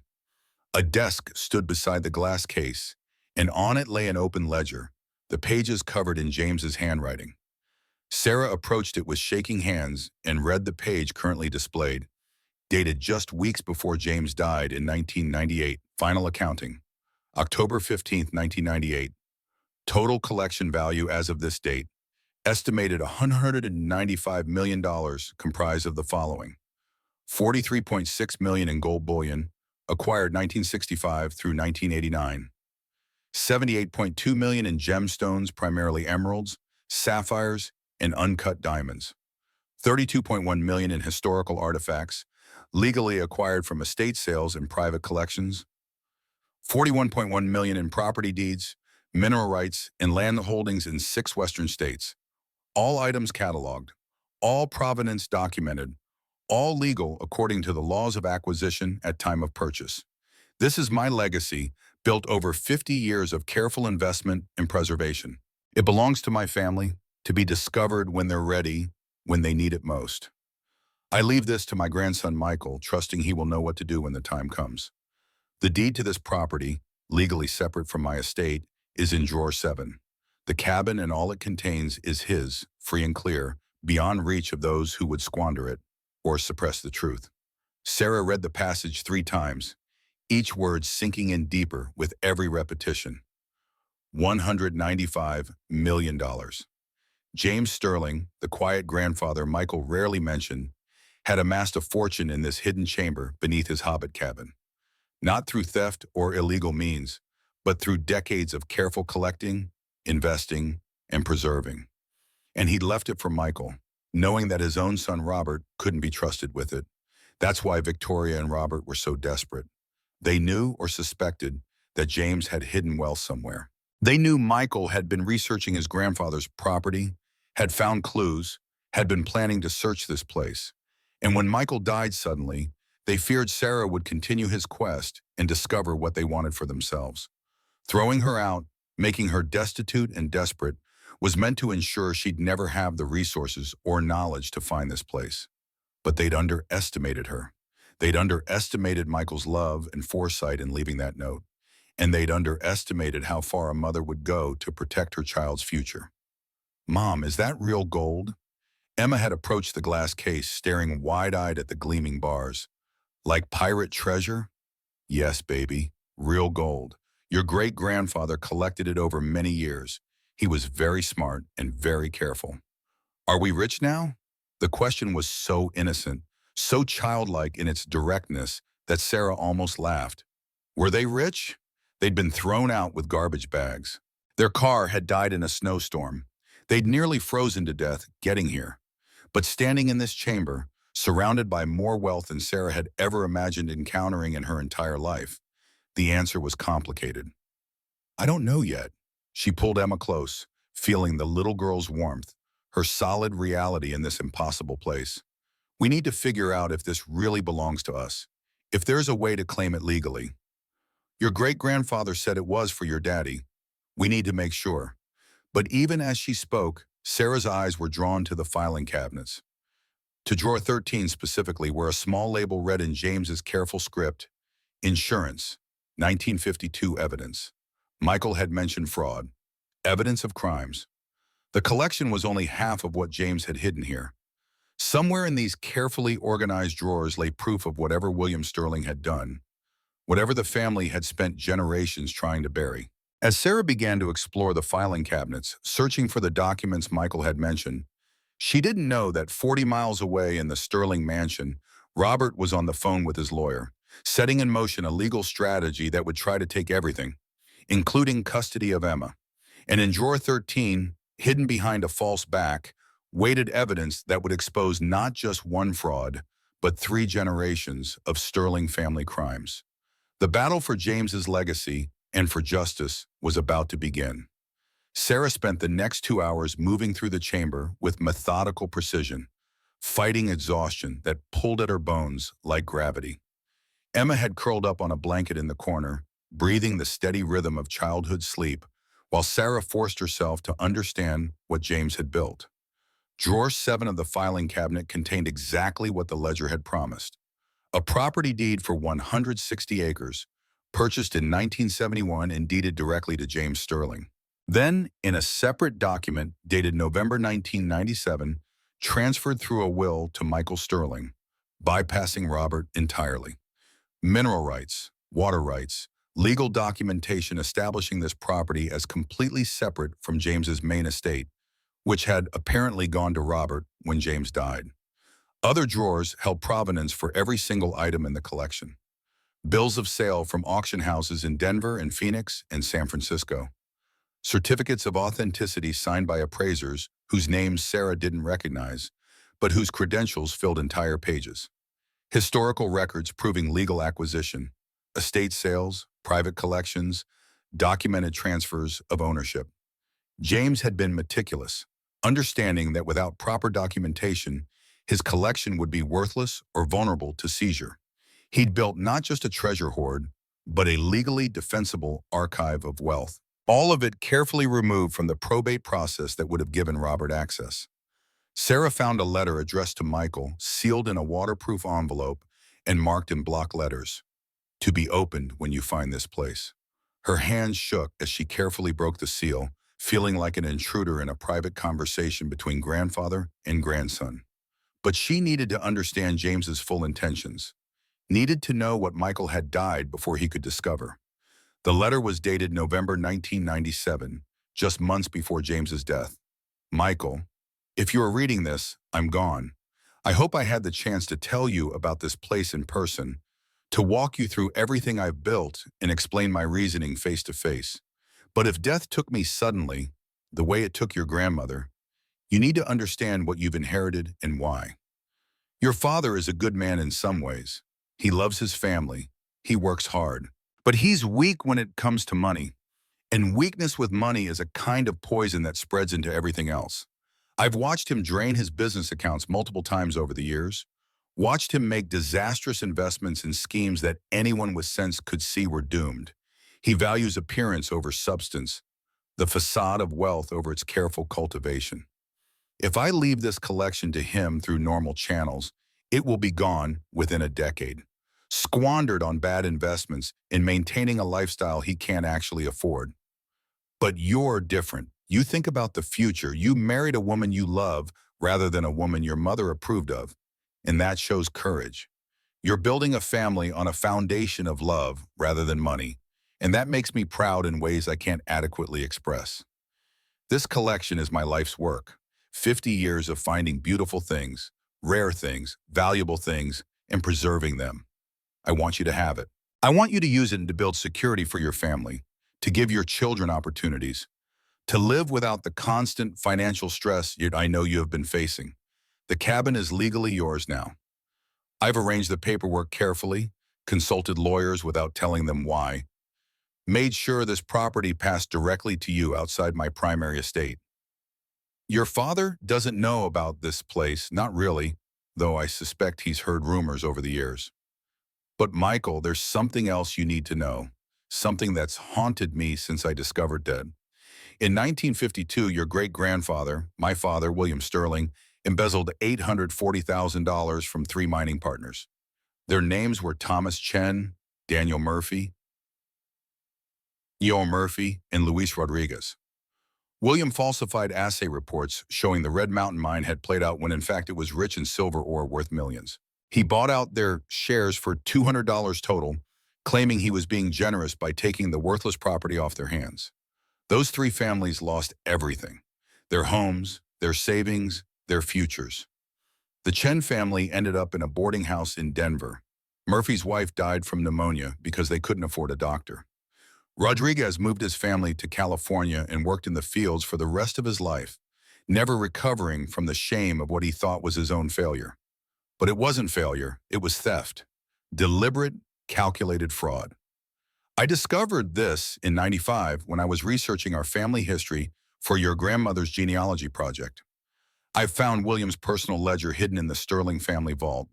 A desk stood beside the glass case, and on it lay an open ledger, the pages covered in James's handwriting. Sarah approached it with shaking hands and read the page currently displayed, dated just weeks before James died in 1998. Final accounting, October 15, 1998. Total collection value as of this date, estimated $195 million, comprised of the following: $43.6 million in gold bullion, acquired 1965 through 1989. 78.2 million in gemstones, primarily emeralds, sapphires, and uncut diamonds. 32.1 million in historical artifacts, legally acquired from estate sales and private collections. 41.1 million in property deeds, mineral rights, and land holdings in 6 western states. All items cataloged, all provenance documented, all legal according to the laws of acquisition at time of purchase. This is my legacy, built over 50 years of careful investment and preservation. It belongs to my family, to be discovered when they're ready, when they need it most. I leave this to my grandson Michael, trusting he will know what to do when the time comes. The deed to this property, legally separate from my estate, is in drawer 7. The cabin and all it contains is his, free and clear, beyond reach of those who would squander it or suppress the truth. Sarah read the passage 3 times, each word sinking in deeper with every repetition. $195 million. James Sterling, the quiet grandfather Michael rarely mentioned, had amassed a fortune in this hidden chamber beneath his hobbit cabin. Not through theft or illegal means, but through decades of careful collecting, investing, and preserving. And he'd left it for Michael, knowing that his own son Robert couldn't be trusted with it. That's why Victoria and Robert were so desperate. They knew or suspected that James had hidden wealth somewhere. They knew Michael had been researching his grandfather's property, had found clues, had been planning to search this place. And when Michael died suddenly, they feared Sarah would continue his quest and discover what they wanted for themselves. Throwing her out, making her destitute and desperate, was meant to ensure she'd never have the resources or knowledge to find this place. But they'd underestimated her. They'd underestimated Michael's love and foresight in leaving that note. And they'd underestimated how far a mother would go to protect her child's future. "Mom, is that real gold?" Emma had approached the glass case, staring wide-eyed at the gleaming bars. "Like pirate treasure?" "Yes, baby, real gold. Your great-grandfather collected it over many years. He was very smart and very careful." "Are we rich now?" The question was so innocent, so childlike in its directness that Sarah almost laughed. Were they rich? They'd been thrown out with garbage bags. Their car had died in a snowstorm. They'd nearly frozen to death getting here. But standing in this chamber, surrounded by more wealth than Sarah had ever imagined encountering in her entire life, the answer was complicated. "I don't know yet." She pulled Emma close, feeling the little girl's warmth, her solid reality in this impossible place. "We need to figure out if this really belongs to us, if there's a way to claim it legally. Your great-grandfather said it was for your daddy. We need to make sure." But even as she spoke, Sarah's eyes were drawn to the filing cabinets. To drawer 13 specifically, where a small label read in James's careful script, "Insurance, 1952 evidence." Michael had mentioned fraud, evidence of crimes. The collection was only half of what James had hidden here. Somewhere in these carefully organized drawers lay proof of whatever William Sterling had done, whatever the family had spent generations trying to bury. As Sarah began to explore the filing cabinets, searching for the documents Michael had mentioned, she didn't know that 40 miles away in the Sterling mansion, Robert was on the phone with his lawyer, setting in motion a legal strategy that would try to take everything, including custody of Emma. And in drawer 13, hidden behind a false back, waited evidence that would expose not just one fraud, but 3 generations of Sterling family crimes. The battle for James's legacy and for justice was about to begin. Sarah spent the next 2 hours moving through the chamber with methodical precision, fighting exhaustion that pulled at her bones like gravity. Emma had curled up on a blanket in the corner, breathing the steady rhythm of childhood sleep, while Sarah forced herself to understand what James had built. Drawer 7 of the filing cabinet contained exactly what the ledger had promised. A property deed for 160 acres, purchased in 1971 and deeded directly to James Sterling. Then, in a separate document dated November 1997, transferred through a will to Michael Sterling, bypassing Robert entirely. Mineral rights, water rights, legal documentation establishing this property as completely separate from James's main estate, which had apparently gone to Robert when James died. Other drawers held provenance for every single item in the collection. bills of sale from auction houses in Denver and Phoenix and San Francisco, certificates of authenticity signed by appraisers whose names Sarah didn't recognize, but whose credentials filled entire pages, historical records proving legal acquisition, estate sales, private collections, documented transfers of ownership. James had been meticulous, understanding that without proper documentation, his collection would be worthless or vulnerable to seizure. He'd built not just a treasure hoard, but a legally defensible archive of wealth, all of it carefully removed from the probate process that would have given Robert access. Sarah found a letter addressed to Michael, sealed in a waterproof envelope and marked in block letters, "To be opened when you find this place." Her hands shook as she carefully broke the seal, feeling like an intruder in a private conversation between grandfather and grandson. But she needed to understand James's full intentions, needed to know what Michael had died before he could discover. The letter was dated November 1997, just months before James's death. "Michael, if you are reading this, I'm gone. I hope I had the chance to tell you about this place in person, to walk you through everything I've built and explain my reasoning face to face. But if death took me suddenly, the way it took your grandmother, you need to understand what you've inherited and why. Your father is a good man in some ways. He loves his family. He works hard. But he's weak when it comes to money. And weakness with money is a kind of poison that spreads into everything else. I've watched him drain his business accounts multiple times over the years, watched him make disastrous investments in schemes that anyone with sense could see were doomed. He values appearance over substance, the facade of wealth over its careful cultivation. If I leave this collection to him through normal channels, it will be gone within a decade, squandered on bad investments in maintaining a lifestyle he can't actually afford. But you're different. You think about the future. You married a woman you love rather than a woman your mother approved of, and that shows courage. You're building a family on a foundation of love rather than money, and that makes me proud in ways I can't adequately express. This collection is my life's work, 50 years of finding beautiful things, rare things, valuable things, and preserving them. I want you to have it. I want you to use it to build security for your family, to give your children opportunities, to live without the constant financial stress I know you have been facing. The cabin is legally yours now. I've arranged the paperwork carefully, consulted lawyers without telling them why, made sure this property passed directly to you outside my primary estate. Your father doesn't know about this place, not really, though I suspect he's heard rumors over the years. But Michael, there's something else you need to know, something that's haunted me since I discovered dead. In 1952, your great-grandfather, my father, William Sterling, embezzled $840,000 from 3 mining partners. Their names were Thomas Chen, Daniel Murphy, Eo Murphy, and Luis Rodriguez. William falsified assay reports showing the Red Mountain mine had played out when in fact it was rich in silver ore worth millions. He bought out their shares for $200 total, claiming he was being generous by taking the worthless property off their hands. Those 3 families lost everything: their homes, their savings, their futures. The Chen family ended up in a boarding house in Denver. Murphy's wife died from pneumonia because they couldn't afford a doctor. Rodriguez moved his family to California and worked in the fields for the rest of his life, never recovering from the shame of what he thought was his own failure. But it wasn't failure, it was theft. Deliberate, calculated fraud. I discovered this in '95 when I was researching our family history for your grandmother's genealogy project. I found William's personal ledger hidden in the Sterling family vault.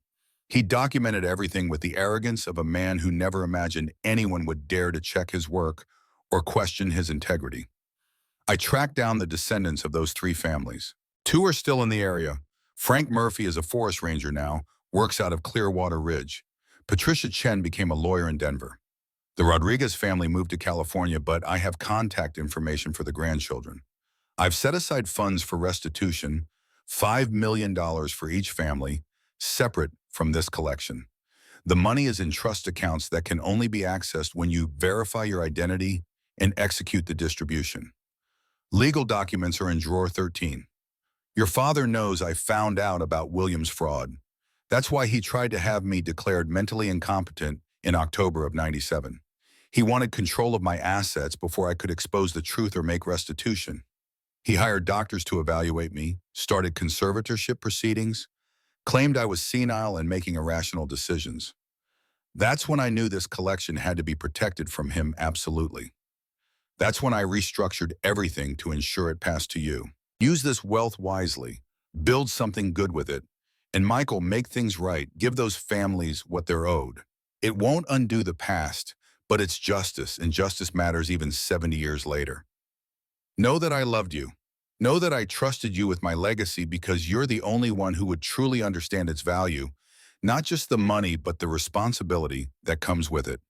He documented everything with the arrogance of a man who never imagined anyone would dare to check his work or question his integrity. I tracked down the descendants of those 3 families. 2 are still in the area. Frank Murphy is a forest ranger now, works out of Clearwater Ridge. Patricia Chen became a lawyer in Denver. The Rodriguez family moved to California, but I have contact information for the grandchildren. I've set aside funds for restitution, $5 million for each family, separate from this collection. The money is in trust accounts that can only be accessed when you verify your identity and execute the distribution. Legal documents are in drawer 13. Your father knows I found out about William's fraud. That's why he tried to have me declared mentally incompetent in October of '97. He wanted control of my assets before I could expose the truth or make restitution. He hired doctors to evaluate me, started conservatorship proceedings, claimed I was senile and making irrational decisions. That's when I knew this collection had to be protected from him absolutely. That's when I restructured everything to ensure it passed to you. Use this wealth wisely, build something good with it, and Michael, make things right, give those families what they're owed. It won't undo the past, but it's justice, and justice matters even 70 years later. Know that I loved you. Know that I trusted you with my legacy because you're the only one who would truly understand its value, not just the money, but the responsibility that comes with it.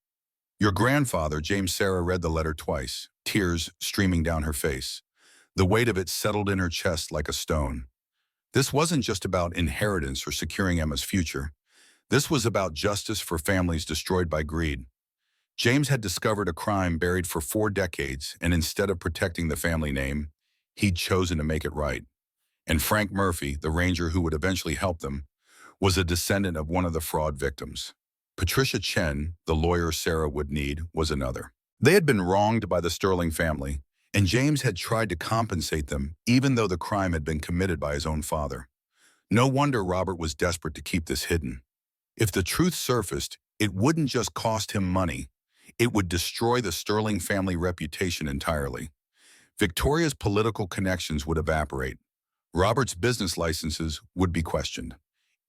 Your grandfather, James. Sarah read the letter twice, tears streaming down her face. The weight of it settled in her chest like a stone. This wasn't just about inheritance or securing Emma's future. This was about justice for families destroyed by greed. James had discovered a crime buried for 4 decades, and instead of protecting the family name, he'd chosen to make it right. And Frank Murphy, the ranger who would eventually help them, was a descendant of one of the fraud victims. Patricia Chen, the lawyer Sarah would need, was another. They had been wronged by the Sterling family, and James had tried to compensate them even though the crime had been committed by his own father. No wonder Robert was desperate to keep this hidden. If the truth surfaced, it wouldn't just cost him money. It would destroy the Sterling family reputation entirely. Victoria's political connections would evaporate. Robert's business licenses would be questioned.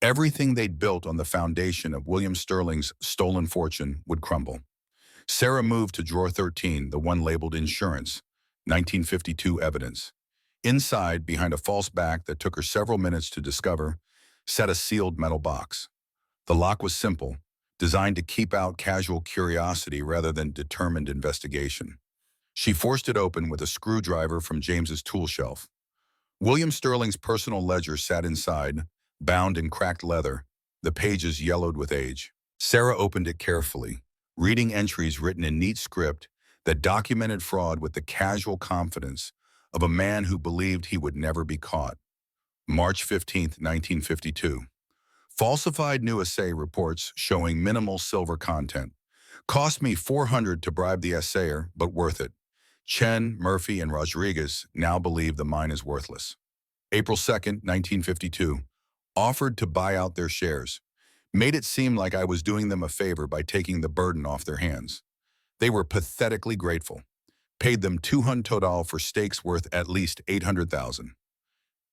Everything they'd built on the foundation of William Sterling's stolen fortune would crumble. Sarah moved to drawer 13, the one labeled insurance, 1952 evidence. Inside, behind a false back that took her several minutes to discover, sat a sealed metal box. The lock was simple, designed to keep out casual curiosity rather than determined investigation. She forced it open with a screwdriver from James's tool shelf. William Sterling's personal ledger sat inside, bound in cracked leather, the pages yellowed with age. Sarah opened it carefully, reading entries written in neat script that documented fraud with the casual confidence of a man who believed he would never be caught. March 15, 1952. Falsified new assay reports showing minimal silver content. Cost me $400 to bribe the assayer, but worth it. Chen, Murphy, and Rodriguez now believe the mine is worthless. April 2nd, 1952. Offered to buy out their shares. Made it seem like I was doing them a favor by taking the burden off their hands. They were pathetically grateful. Paid them $200 for stakes worth at least $800,000.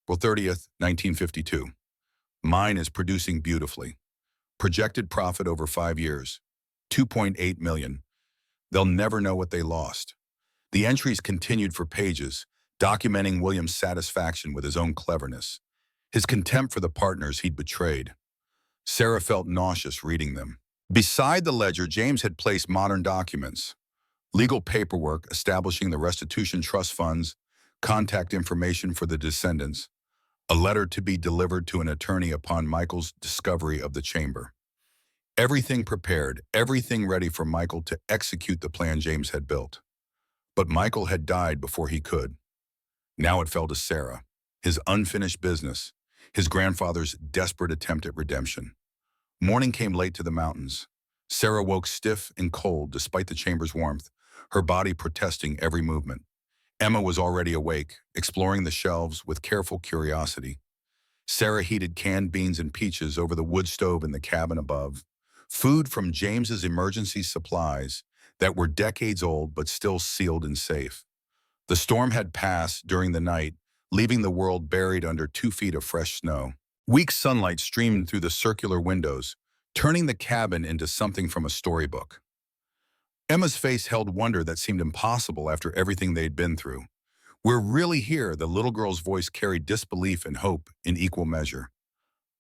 April 30th, 1952. Mine is producing beautifully. Projected profit over 5 years. 2.8 million. They'll never know what they lost. The entries continued for pages, documenting William's satisfaction with his own cleverness, his contempt for the partners he'd betrayed. Sarah felt nauseous reading them. Beside the ledger, James had placed modern documents, legal paperwork establishing the restitution trust funds, contact information for the descendants, a letter to be delivered to an attorney upon Michael's discovery of the chamber. Everything prepared, everything ready for Michael to execute the plan James had built. But Michael had died before he could. Now it fell to Sarah, his unfinished business, his grandfather's desperate attempt at redemption. Morning came late to the mountains. Sarah woke stiff and cold despite the chamber's warmth, her body protesting every movement. Emma was already awake, exploring the shelves with careful curiosity. Sarah heated canned beans and peaches over the wood stove in the cabin above, food from James's emergency supplies that were decades old but still sealed and safe. The storm had passed during the night, leaving the world buried under 2 feet of fresh snow. Weak sunlight streamed through the circular windows, turning the cabin into something from a storybook. Emma's face held wonder that seemed impossible after everything they'd been through. "We're really here," the little girl's voice carried disbelief and hope in equal measure.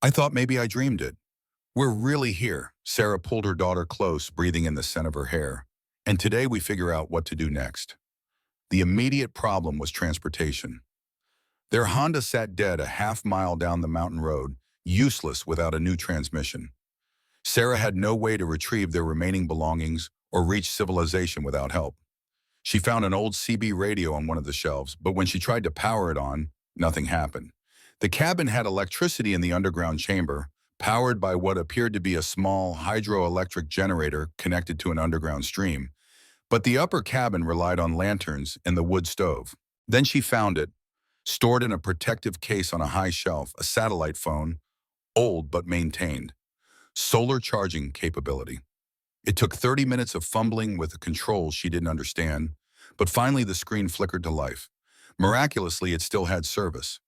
"I thought maybe I dreamed it." "We're really here." Sarah pulled her daughter close, breathing in the scent of her hair. "And today we figure out what to do next." The immediate problem was transportation. Their Honda sat dead a half-mile down the mountain road, useless without a new transmission. Sarah had no way to retrieve their remaining belongings or reach civilization without help. She found an old CB radio on one of the shelves, but when she tried to power it on, nothing happened. The cabin had electricity in the underground chamber, powered by what appeared to be a small hydroelectric generator connected to an underground stream, but the upper cabin relied on lanterns and the wood stove. Then she found it, stored in a protective case on a high shelf, a satellite phone, old but maintained. Solar charging capability. It took 30 minutes of fumbling with the controls she didn't understand, but finally the screen flickered to life. Miraculously, it still had service.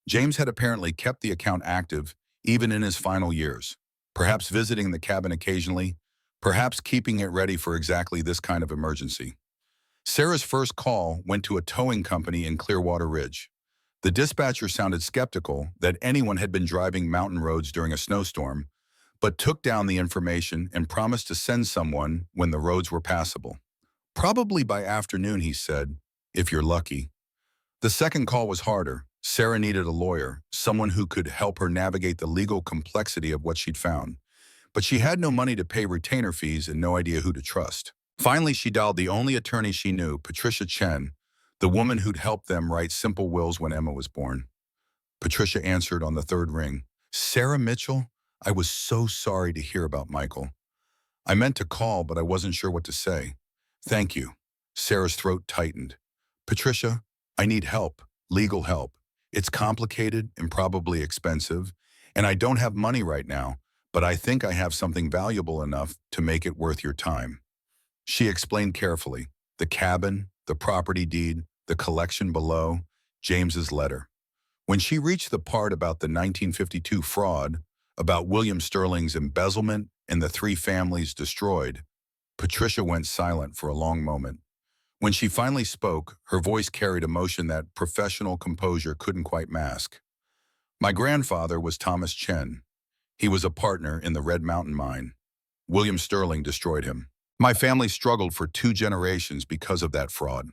James had apparently kept the account active even in his final years, perhaps visiting the cabin occasionally, perhaps keeping it ready for exactly this kind of emergency. Sarah's first call went to a towing company in Clearwater Ridge. The dispatcher sounded skeptical that anyone had been driving mountain roads during a snowstorm, but took down the information and promised to send someone when the roads were passable. Probably by afternoon, he said, if you're lucky. The second call was harder. Sarah needed a lawyer, someone who could help her navigate the legal complexity of what she'd found. But she had no money to pay retainer fees and no idea who to trust. Finally, she dialed the only attorney she knew, Patricia Chen, the woman who'd helped them write simple wills when Emma was born. Patricia answered on the third ring. Sarah Mitchell? I was so sorry to hear about Michael. I meant to call, but I wasn't sure what to say. Thank you. Sarah's throat tightened. Patricia, I need help, legal help. It's complicated and probably expensive, and I don't have money right now, but I think I have something valuable enough to make it worth your time. She explained carefully, the cabin, the property deed, the collection below, James's letter. When she reached the part about the 1952 fraud, about William Sterling's embezzlement and the three families destroyed, Patricia went silent for a long moment. When she finally spoke, her voice carried emotion that professional composure couldn't quite mask. My grandfather was Thomas Chen. He was a partner in the Red Mountain mine. William Sterling destroyed him. My family struggled for 2 generations because of that fraud.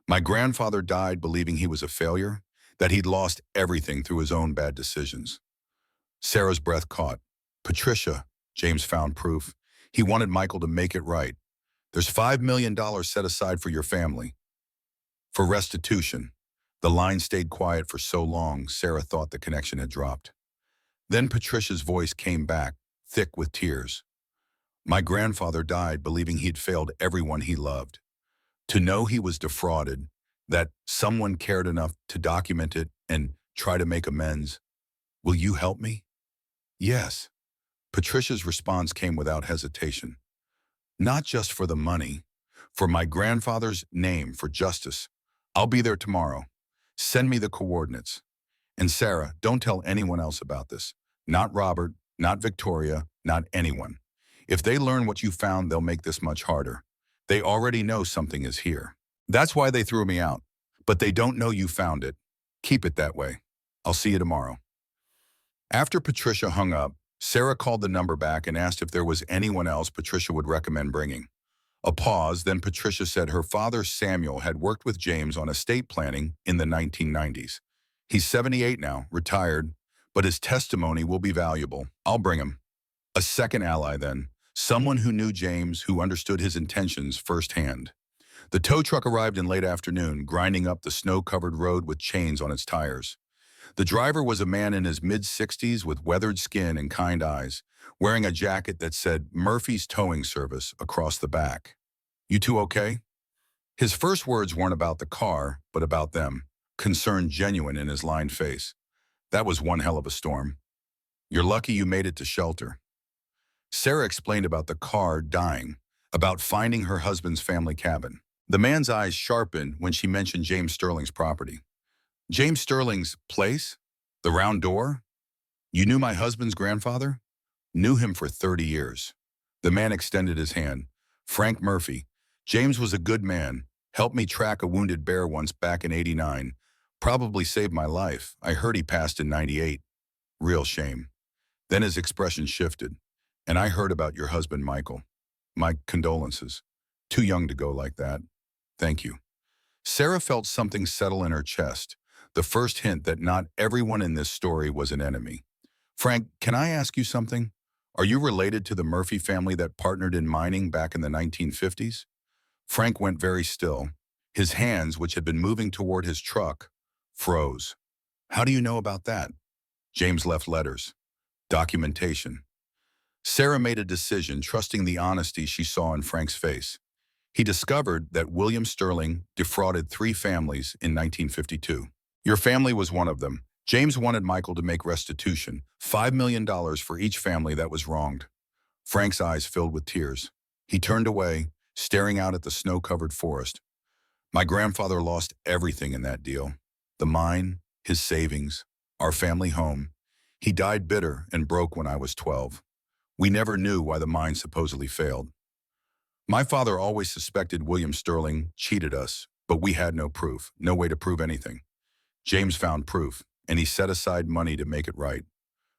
My grandfather died believing he was a failure, that he'd lost everything through his own bad decisions. Sarah's breath caught. Patricia, James found proof. He wanted Michael to make it right. There's $5 million set aside for your family. For restitution. The line stayed quiet for so long, Sarah thought the connection had dropped. Then Patricia's voice came back, thick with tears. My grandfather died believing he'd failed everyone he loved. To know he was defrauded, that someone cared enough to document it and try to make amends. Will you help me? Yes. Patricia's response came without hesitation. Not just for the money, for my grandfather's name, for justice. I'll be there tomorrow. Send me the coordinates. And Sarah, don't tell anyone else about this. Not Robert, not Victoria, not anyone. If they learn what you found, they'll make this much harder. They already know something is here. That's why they threw me out. But they don't know you found it. Keep it that way. I'll see you tomorrow. After Patricia hung up, Sarah called the number back and asked if there was anyone else Patricia would recommend bringing. A pause, then Patricia said her father Samuel had worked with James on estate planning in the 1990s. He's 78 now, retired, but his testimony will be valuable. I'll bring him. A second ally then, someone who knew James, who understood his intentions firsthand. The tow truck arrived in late afternoon, grinding up the snow-covered road with chains on its tires. The driver was a man in his mid-60s with weathered skin and kind eyes, wearing a jacket that said Murphy's Towing Service across the back. You two okay? His first words weren't about the car, but about them, concern genuine in his lined face. That was one hell of a storm. You're lucky you made it to shelter. Sarah explained about the car dying, about finding her husband's family cabin. The man's eyes sharpened when she mentioned James Sterling's property. James Sterling's place? The round door? You knew my husband's grandfather? Knew him for 30 years. The man extended his hand. Frank Murphy. James was a good man. Helped me track a wounded bear once back in '89. Probably saved my life. I heard he passed in '98. Real shame. Then his expression shifted. And I heard about your husband, Michael. My condolences. Too young to go like that. Thank you. Sarah felt something settle in her chest, the first hint that not everyone in this story was an enemy. Frank, can I ask you something? Are you related to the Murphy family that partnered in mining back in the 1950s? Frank went very still. His hands, which had been moving toward his truck, froze. How do you know about that? James left letters. Documentation. Sarah made a decision, trusting the honesty she saw in Frank's face. He discovered that William Sterling defrauded 3 families in 1952. Your family was one of them. James wanted Michael to make restitution, $5 million for each family that was wronged. Frank's eyes filled with tears. He turned away, staring out at the snow-covered forest. My grandfather lost everything in that deal. The mine, his savings, our family home. He died bitter and broke when I was 12. We never knew why the mine supposedly failed. My father always suspected William Sterling cheated us, but we had no proof, no way to prove anything. James found proof, and he set aside money to make it right.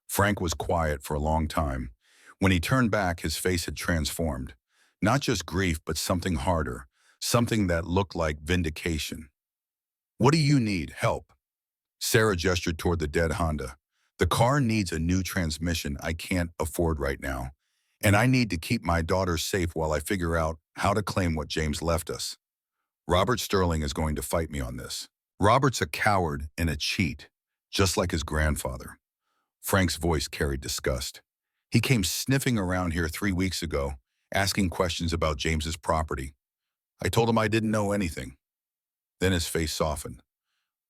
Frank was quiet for a long time. When he turned back, his face had transformed. Not just grief, but something harder, something that looked like vindication. What do you need? Help. Sarah gestured toward the dead Honda. The car needs a new transmission I can't afford right now. And I need to keep my daughter safe while I figure out how to claim what James left us. Robert Sterling is going to fight me on this. Robert's a coward and a cheat, just like his grandfather. Frank's voice carried disgust. He came sniffing around here 3 weeks ago, asking questions about James's property. I told him I didn't know anything. Then his face softened.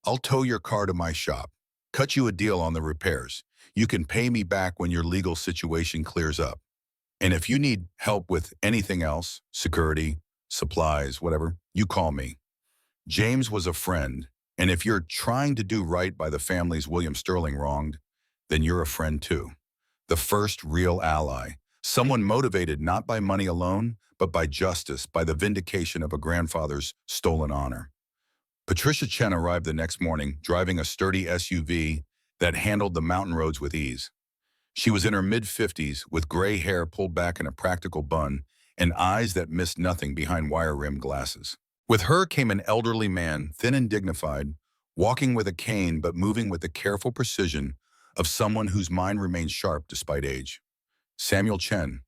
I'll tow your car to my shop, cut you a deal on the repairs. You can pay me back when your legal situation clears up. And if you need help with anything else, security, supplies, whatever, you call me. James was a friend, and if you're trying to do right by the families William Sterling wronged, then you're a friend too. The first real ally, someone motivated not by money alone, but by justice, by the vindication of a grandfather's stolen honor. Patricia Chen arrived the next morning, driving a sturdy SUV that handled the mountain roads with ease. She was in her mid-50s, with gray hair pulled back in a practical bun and eyes that missed nothing behind wire-rimmed glasses. With her came an elderly man, thin and dignified, walking with a cane but moving with the careful precision of someone whose mind remains sharp despite age. Samuel Chen.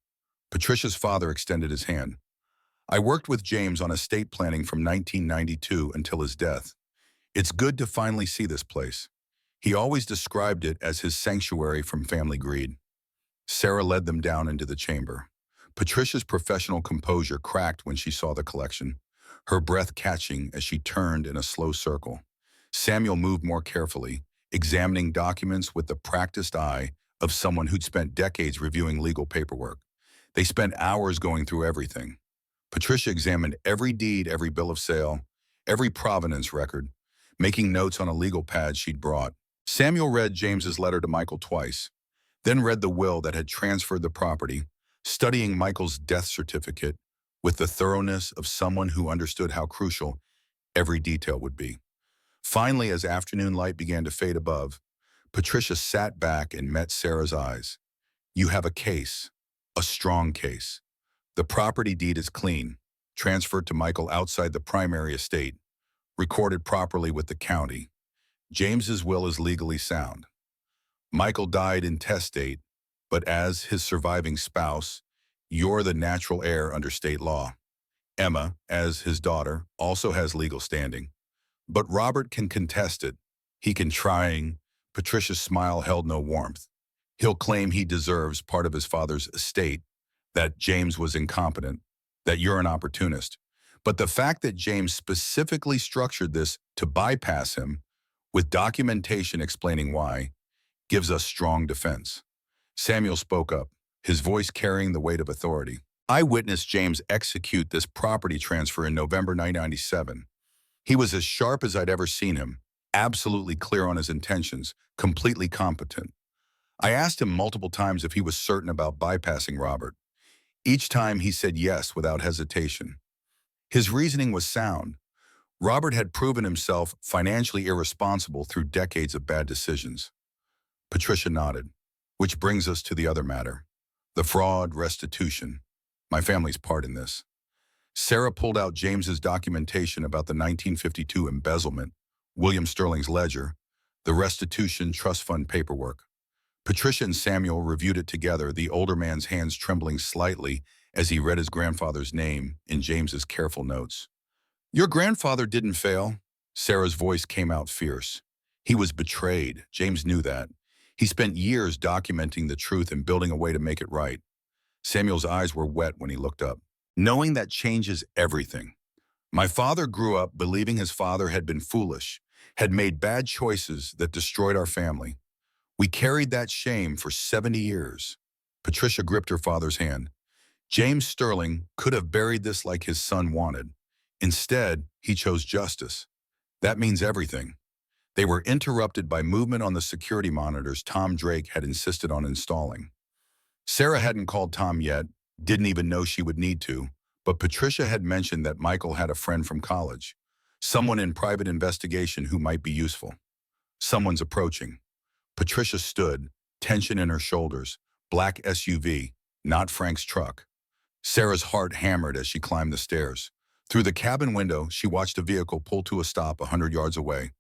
Patricia's father extended his hand. I worked with James on estate planning from 1992 until his death. It's good to finally see this place. He always described it as his sanctuary from family greed. Sarah led them down into the chamber. Patricia's professional composure cracked when she saw the collection, her breath catching as she turned in a slow circle. Samuel moved more carefully, examining documents with the practiced eye of someone who'd spent decades reviewing legal paperwork. They spent hours going through everything. Patricia examined every deed, every bill of sale, every provenance record, making notes on a legal pad she'd brought. Samuel read James's letter to Michael twice, then read the will that had transferred the property, studying Michael's death certificate with the thoroughness of someone who understood how crucial every detail would be. Finally, as afternoon light began to fade above, Patricia sat back and met Sarah's eyes. You have a case, a strong case. The property deed is clean, transferred to Michael outside the primary estate, recorded properly with the county. James's will is legally sound. Michael died intestate, but as his surviving spouse, you're the natural heir under state law. Emma, as his daughter, also has legal standing. But Robert can contest it. He can try. Patricia's smile held no warmth. He'll claim he deserves part of his father's estate, that James was incompetent, that you're an opportunist. But the fact that James specifically structured this to bypass him, with documentation explaining why, gives us strong defense. Samuel spoke up, his voice carrying the weight of authority. I witnessed James execute this property transfer in November 1997. He was as sharp as I'd ever seen him, absolutely clear on his intentions, completely competent. I asked him multiple times if he was certain about bypassing Robert. Each time he said yes without hesitation. His reasoning was sound. Robert had proven himself financially irresponsible through decades of bad decisions. Patricia nodded, which brings us to the other matter, the fraud restitution, my family's part in this. Sarah pulled out James's documentation about the 1952 embezzlement, William Sterling's ledger, the restitution trust fund paperwork. Patricia and Samuel reviewed it together, the older man's hands trembling slightly as he read his grandfather's name in James's careful notes. Your grandfather didn't fail. Sarah's voice came out fierce. He was betrayed. James knew that. He spent years documenting the truth and building a way to make it right. Samuel's eyes were wet when he looked up. Knowing that changes everything. My father grew up believing his father had been foolish, had made bad choices that destroyed our family. We carried that shame for 70 years. Patricia gripped her father's hand. James Sterling could have buried this like his son wanted. Instead, he chose justice. That means everything. They were interrupted by movement on the security monitors Tom Drake had insisted on installing. Sarah hadn't called Tom yet, didn't even know she would need to, but Patricia had mentioned that Michael had a friend from college, someone in private investigation who might be useful. Someone's approaching. Patricia stood, tension in her shoulders, black SUV, not Frank's truck. Sarah's heart hammered as she climbed the stairs. Through the cabin window, she watched a vehicle pull to a stop 100 yards away.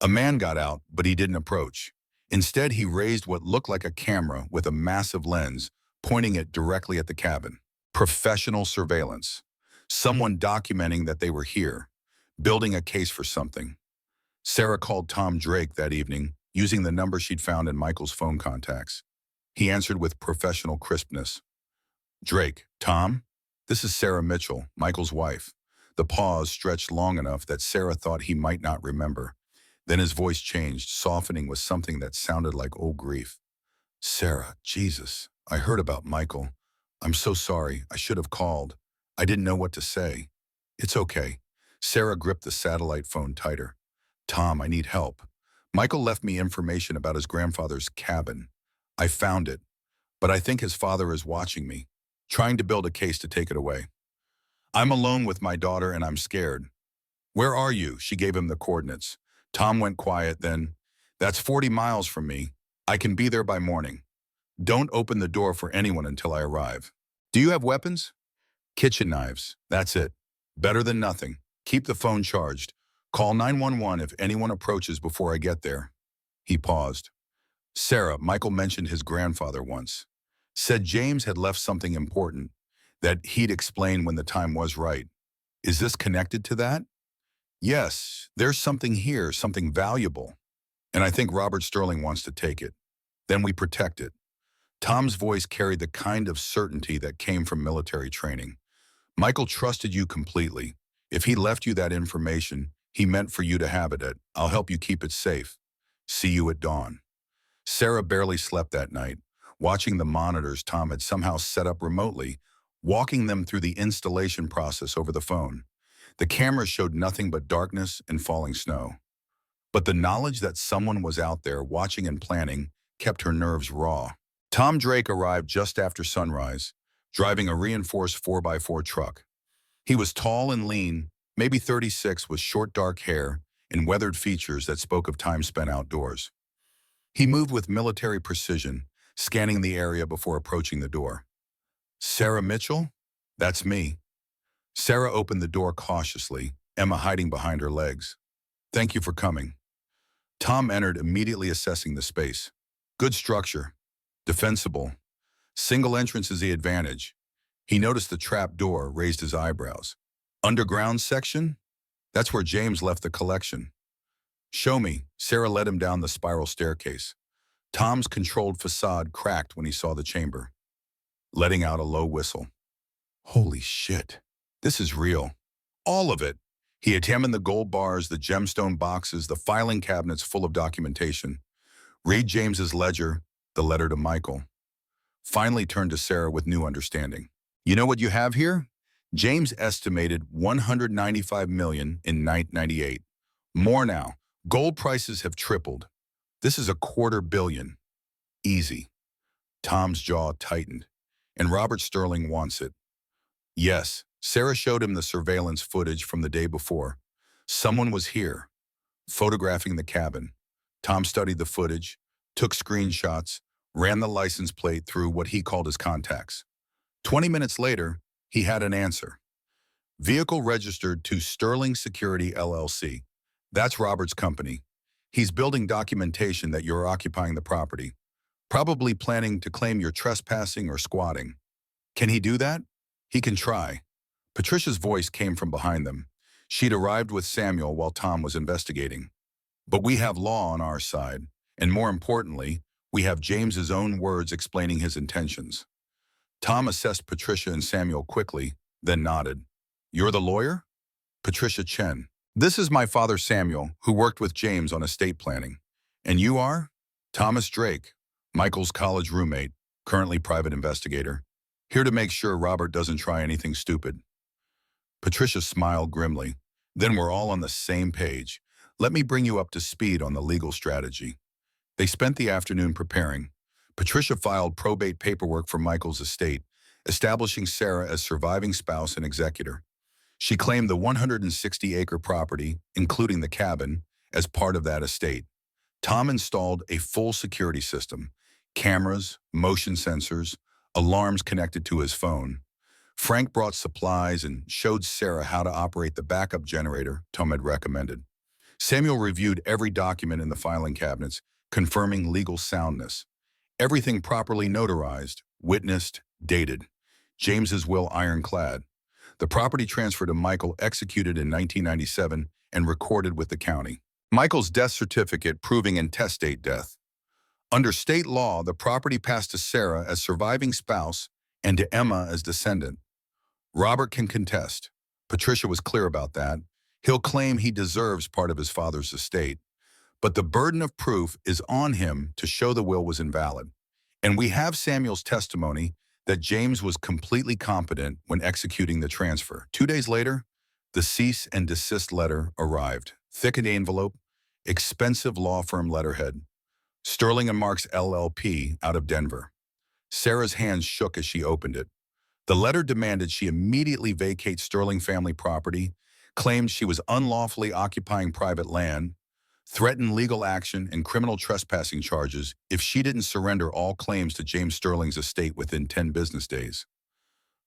A man got out, but he didn't approach. Instead, he raised what looked like a camera with a massive lens, pointing it directly at the cabin. Professional surveillance. Someone documenting that they were here, building a case for something. Sarah called Tom Drake that evening, using the number she'd found in Michael's phone contacts. He answered with professional crispness. Drake, Tom? This is Sarah Mitchell, Michael's wife. The pause stretched long enough that Sarah thought he might not remember. Then his voice changed, softening with something that sounded like old grief. Sarah, Jesus, I heard about Michael. I'm so sorry. I should have called. I didn't know what to say. It's okay. Sarah gripped the satellite phone tighter. Tom, I need help. Michael left me information about his grandfather's cabin. I found it, but I think his father is watching me, trying to build a case to take it away. I'm alone with my daughter and I'm scared. Where are you? She gave him the coordinates. Tom went quiet then. That's 40 miles from me. I can be there by morning. Don't open the door for anyone until I arrive. Do you have weapons? Kitchen knives. That's it. Better than nothing. Keep the phone charged. Call 911 if anyone approaches before I get there. He paused. Sarah, Michael mentioned his grandfather once. Said James had left something important, that he'd explain when the time was right. Is this connected to that? Yes, there's something here, something valuable. And I think Robert Sterling wants to take it. Then we protect it. Tom's voice carried the kind of certainty that came from military training. Michael trusted you completely. If he left you that information, he meant for you to have it. I'll help you keep it safe. See you at dawn. Sarah barely slept that night, watching the monitors Tom had somehow set up remotely, walking them through the installation process over the phone. The cameras showed nothing but darkness and falling snow. But the knowledge that someone was out there watching and planning kept her nerves raw. Tom Drake arrived just after sunrise, driving a reinforced 4x4 truck. He was tall and lean, maybe 36, with short dark hair and weathered features that spoke of time spent outdoors. He moved with military precision, scanning the area before approaching the door. Sarah Mitchell? That's me. Sarah opened the door cautiously, Emma hiding behind her legs. Thank you for coming. Tom entered, immediately assessing the space. Good structure. Defensible. Single entrance is the advantage. He noticed the trap door, raised his eyebrows. Underground section? That's where James left the collection. Show me. Sarah led him down the spiral staircase. Tom's controlled facade cracked when he saw the chamber, letting out a low whistle. Holy shit. This is real. All of it. He examined the gold bars, the gemstone boxes, the filing cabinets full of documentation. Read James's ledger, the letter to Michael. Finally turned to Sarah with new understanding. You know what you have here? James estimated $195 million in 1998. More now. Gold prices have tripled. This is $250 million. Easy. Tom's jaw tightened. And Robert Sterling wants it. Yes, Sarah showed him the surveillance footage from the day before. Someone was here, photographing the cabin. Tom studied the footage, took screenshots, ran the license plate through what he called his contacts. 20 minutes later, he had an answer. Vehicle registered to Sterling Security LLC. That's Robert's company. He's building documentation that you're occupying the property, probably planning to claim you're trespassing or squatting. Can he do that? He can try. Patricia's voice came from behind them. She'd arrived with Samuel while Tom was investigating. But we have law on our side, and more importantly, We have James's own words explaining his intentions. Tom assessed Patricia and Samuel quickly, then nodded. You're the lawyer? Patricia Chen. This is my father Samuel, who worked with James on estate planning. And you are? Thomas Drake, Michael's college roommate, currently private investigator. Here to make sure Robert doesn't try anything stupid. Patricia smiled grimly. Then we're all on the same page. Let me bring you up to speed on the legal strategy. They spent the afternoon preparing. Patricia filed probate paperwork for Michael's estate, establishing Sarah as surviving spouse and executor. She claimed the 160-acre property, including the cabin, as part of that estate. Tom installed a full security system, cameras, motion sensors, alarms connected to his phone. Frank brought supplies and showed Sarah how to operate the backup generator Tom had recommended. Samuel reviewed every document in the filing cabinets, confirming legal soundness. Everything properly notarized, witnessed, dated. James's will ironclad. The property transfer to Michael executed in 1997 and recorded with the county. Michael's death certificate proving intestate death. Under state law, the property passed to Sarah as surviving spouse and to Emma as descendant. Robert can contest. Patricia was clear about that. He'll claim he deserves part of his father's estate. But the burden of proof is on him to show the will was invalid. And we have Samuel's testimony that James was completely competent when executing the transfer. 2 days later, the cease and desist letter arrived. Thickened envelope, expensive law firm letterhead. Sterling and Marks LLP out of Denver. Sarah's hands shook as she opened it. The letter demanded she immediately vacate Sterling family property, claimed she was unlawfully occupying private land, threatened legal action and criminal trespassing charges if she didn't surrender all claims to James Sterling's estate within 10 business days.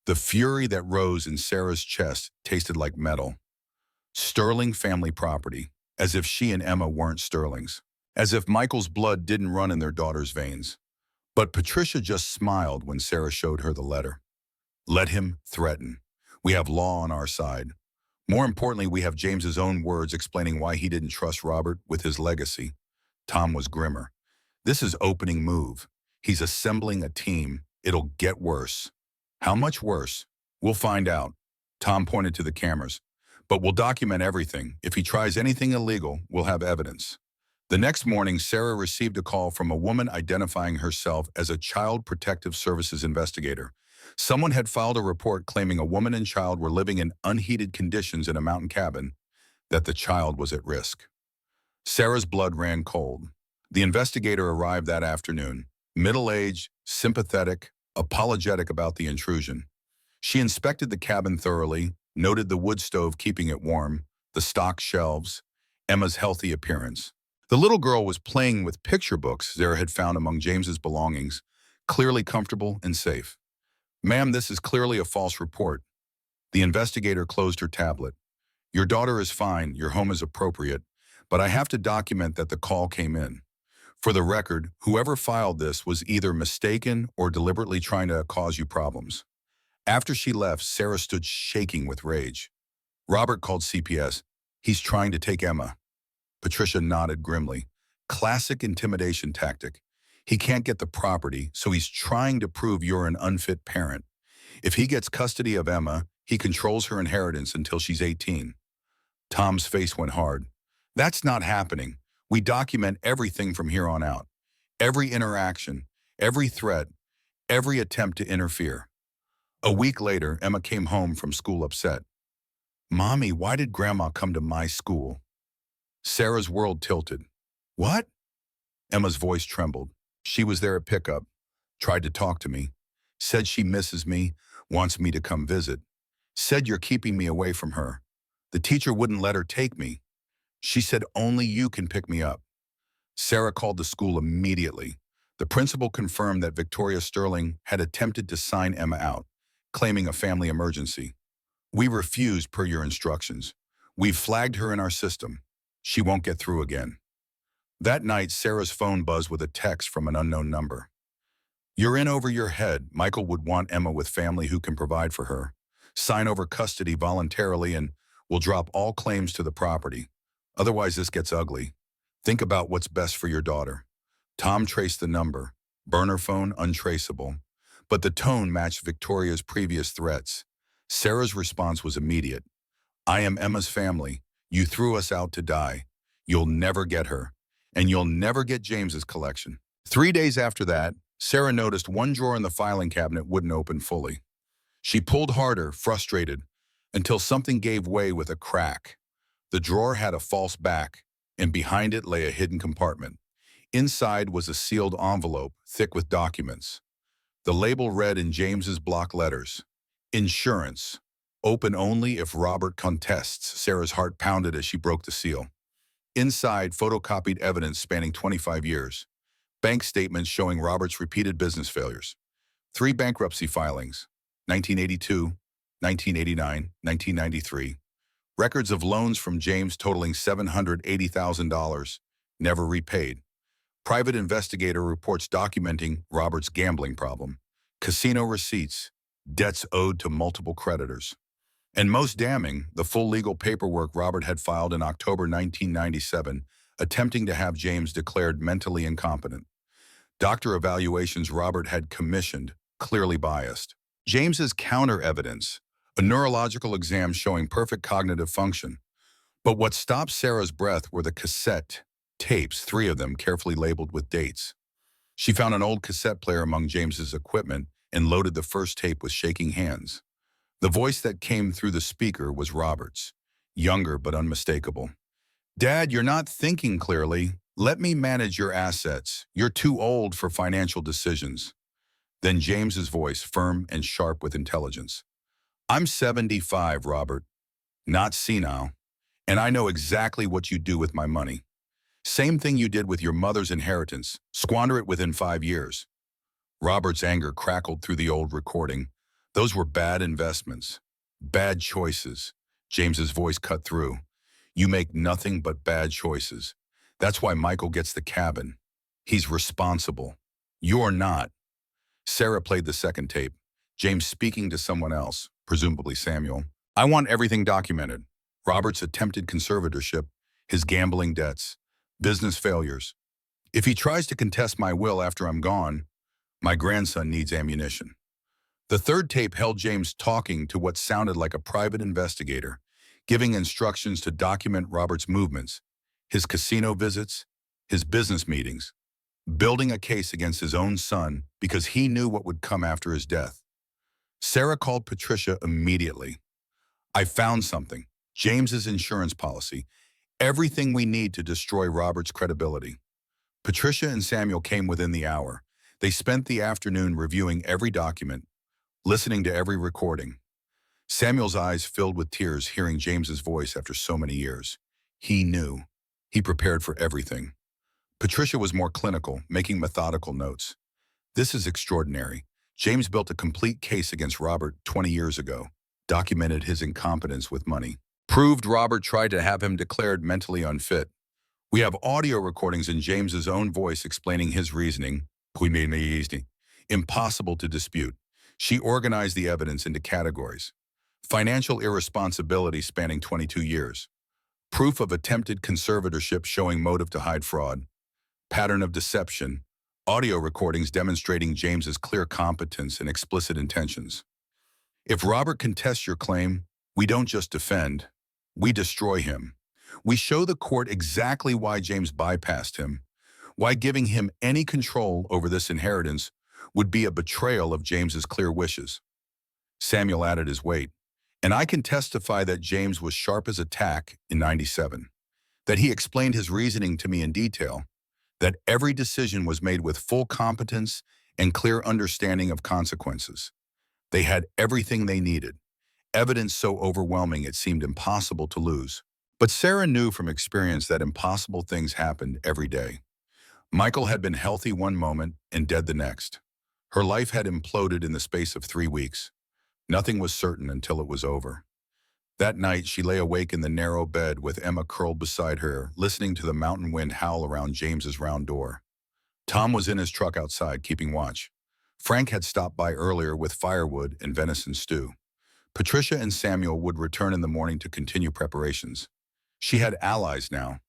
The fury that rose in Sarah's chest tasted like metal. Sterling family property, as if she and Emma weren't Sterling's, as if Michael's blood didn't run in their daughter's veins. But Patricia just smiled when Sarah showed her the letter. Let him threaten. We have law on our side. More importantly, we have James's own words explaining why he didn't trust Robert with his legacy. Tom was grimmer. This is opening move. He's assembling a team. It'll get worse. How much worse? We'll find out. Tom pointed to the cameras. But we'll document everything. If he tries anything illegal, we'll have evidence. The next morning, Sarah received a call from a woman identifying herself as a Child Protective Services investigator. Someone had filed a report claiming a woman and child were living in unheated conditions in a mountain cabin, that the child was at risk. Sarah's blood ran cold. The investigator arrived that afternoon, middle-aged, sympathetic, apologetic about the intrusion. She inspected the cabin thoroughly, noted the wood stove keeping it warm, the stocked shelves, Emma's healthy appearance. The little girl was playing with picture books Sarah had found among James's belongings, clearly comfortable and safe. Ma'am, this is clearly a false report. The investigator closed her tablet. Your daughter is fine, your home is appropriate, but I have to document that the call came in. For the record, whoever filed this was either mistaken or deliberately trying to cause you problems. After she left, Sarah stood shaking with rage. Robert called CPS. He's trying to take Emma. Patricia nodded grimly. Classic intimidation tactic. He can't get the property, so he's trying to prove you're an unfit parent. If he gets custody of Emma, he controls her inheritance until she's 18. Tom's face went hard. That's not happening. We document everything from here on out. Every interaction, every threat, every attempt to interfere. A week later, Emma came home from school upset. Mommy, why did Grandma come to my school? Sarah's world tilted. What? Emma's voice trembled. She was there at pickup, tried to talk to me, said she misses me, wants me to come visit, said you're keeping me away from her. The teacher wouldn't let her take me. She said only you can pick me up. Sarah called the school immediately. The principal confirmed that Victoria Sterling had attempted to sign Emma out, claiming a family emergency. We refused per your instructions. We've flagged her in our system. She won't get through again. That night, Sarah's phone buzzed with a text from an unknown number. You're in over your head. Michael would want Emma with family who can provide for her. Sign over custody voluntarily and we'll drop all claims to the property. Otherwise, this gets ugly. Think about what's best for your daughter. Tom traced the number, burner phone untraceable, but the tone matched Victoria's previous threats. Sarah's response was immediate. I am Emma's family. You threw us out to die. You'll never get her. And you'll never get James's collection. 3 days after that, Sarah noticed one drawer in the filing cabinet wouldn't open fully. She pulled harder, frustrated, until something gave way with a crack. The drawer had a false back, and behind it lay a hidden compartment. Inside was a sealed envelope, thick with documents. The label read in James's block letters, Insurance. Open only if Robert contests. Sarah's heart pounded as she broke the seal. Inside, photocopied evidence spanning 25 years. Bank statements showing Robert's repeated business failures. 3 bankruptcy filings, 1982, 1989, 1993. Records of loans from James totaling $780,000, never repaid. Private investigator reports documenting Robert's gambling problem. Casino receipts, debts owed to multiple creditors. And most damning, the full legal paperwork Robert had filed in October 1997, attempting to have James declared mentally incompetent. Doctor evaluations Robert had commissioned, clearly biased. James's counter-evidence, a neurological exam showing perfect cognitive function. But what stopped Sarah's breath were the cassette tapes, 3 of them carefully labeled with dates. She found an old cassette player among James's equipment and loaded the first tape with shaking hands. The voice that came through the speaker was Robert's, younger but unmistakable. Dad, you're not thinking clearly. Let me manage your assets. You're too old for financial decisions. Then James's voice, firm and sharp with intelligence. I'm 75, Robert, not senile, and I know exactly what you do with my money. Same thing you did with your mother's inheritance, squander it within 5 years. Robert's anger crackled through the old recording. Those were bad investments, bad choices. James's voice cut through. You make nothing but bad choices. That's why Michael gets the cabin. He's responsible. You're not. Sarah played the second tape, James speaking to someone else, presumably Samuel. I want everything documented. Robert's attempted conservatorship, his gambling debts, business failures. If he tries to contest my will after I'm gone, my grandson needs ammunition. The third tape held James talking to what sounded like a private investigator, giving instructions to document Robert's movements, his casino visits, his business meetings, building a case against his own son because he knew what would come after his death. Sarah called Patricia immediately. I found something, James's insurance policy, everything we need to destroy Robert's credibility. Patricia and Samuel came within the hour. They spent the afternoon reviewing every document, listening to every recording. Samuel's eyes filled with tears hearing James's voice after so many years. He knew. He prepared for everything. Patricia was more clinical, making methodical notes. This is extraordinary. James built a complete case against Robert 20 years ago, documented his incompetence with money, proved Robert tried to have him declared mentally unfit. We have audio recordings in James's own voice explaining his reasoning. Impossible to dispute. She organized the evidence into categories. Financial irresponsibility spanning 22 years. Proof of attempted conservatorship showing motive to hide fraud. Pattern of deception. Audio recordings demonstrating James's clear competence and explicit intentions. If Robert contests your claim, we don't just defend, we destroy him. We show the court exactly why James bypassed him, why giving him any control over this inheritance would be a betrayal of James's clear wishes. Samuel added his weight. And I can testify that James was sharp as a tack in 97, that he explained his reasoning to me in detail, that every decision was made with full competence and clear understanding of consequences. They had everything they needed, evidence so overwhelming it seemed impossible to lose. But Sarah knew from experience that impossible things happened every day. Michael had been healthy one moment and dead the next. Her life had imploded in the space of 3 weeks. Nothing was certain until it was over. That night, she lay awake in the narrow bed with Emma curled beside her, listening to the mountain wind howl around James's round door. Tom was in his truck outside, keeping watch. Frank had stopped by earlier with firewood and venison stew. Patricia and Samuel would return in the morning to continue preparations. She had allies now,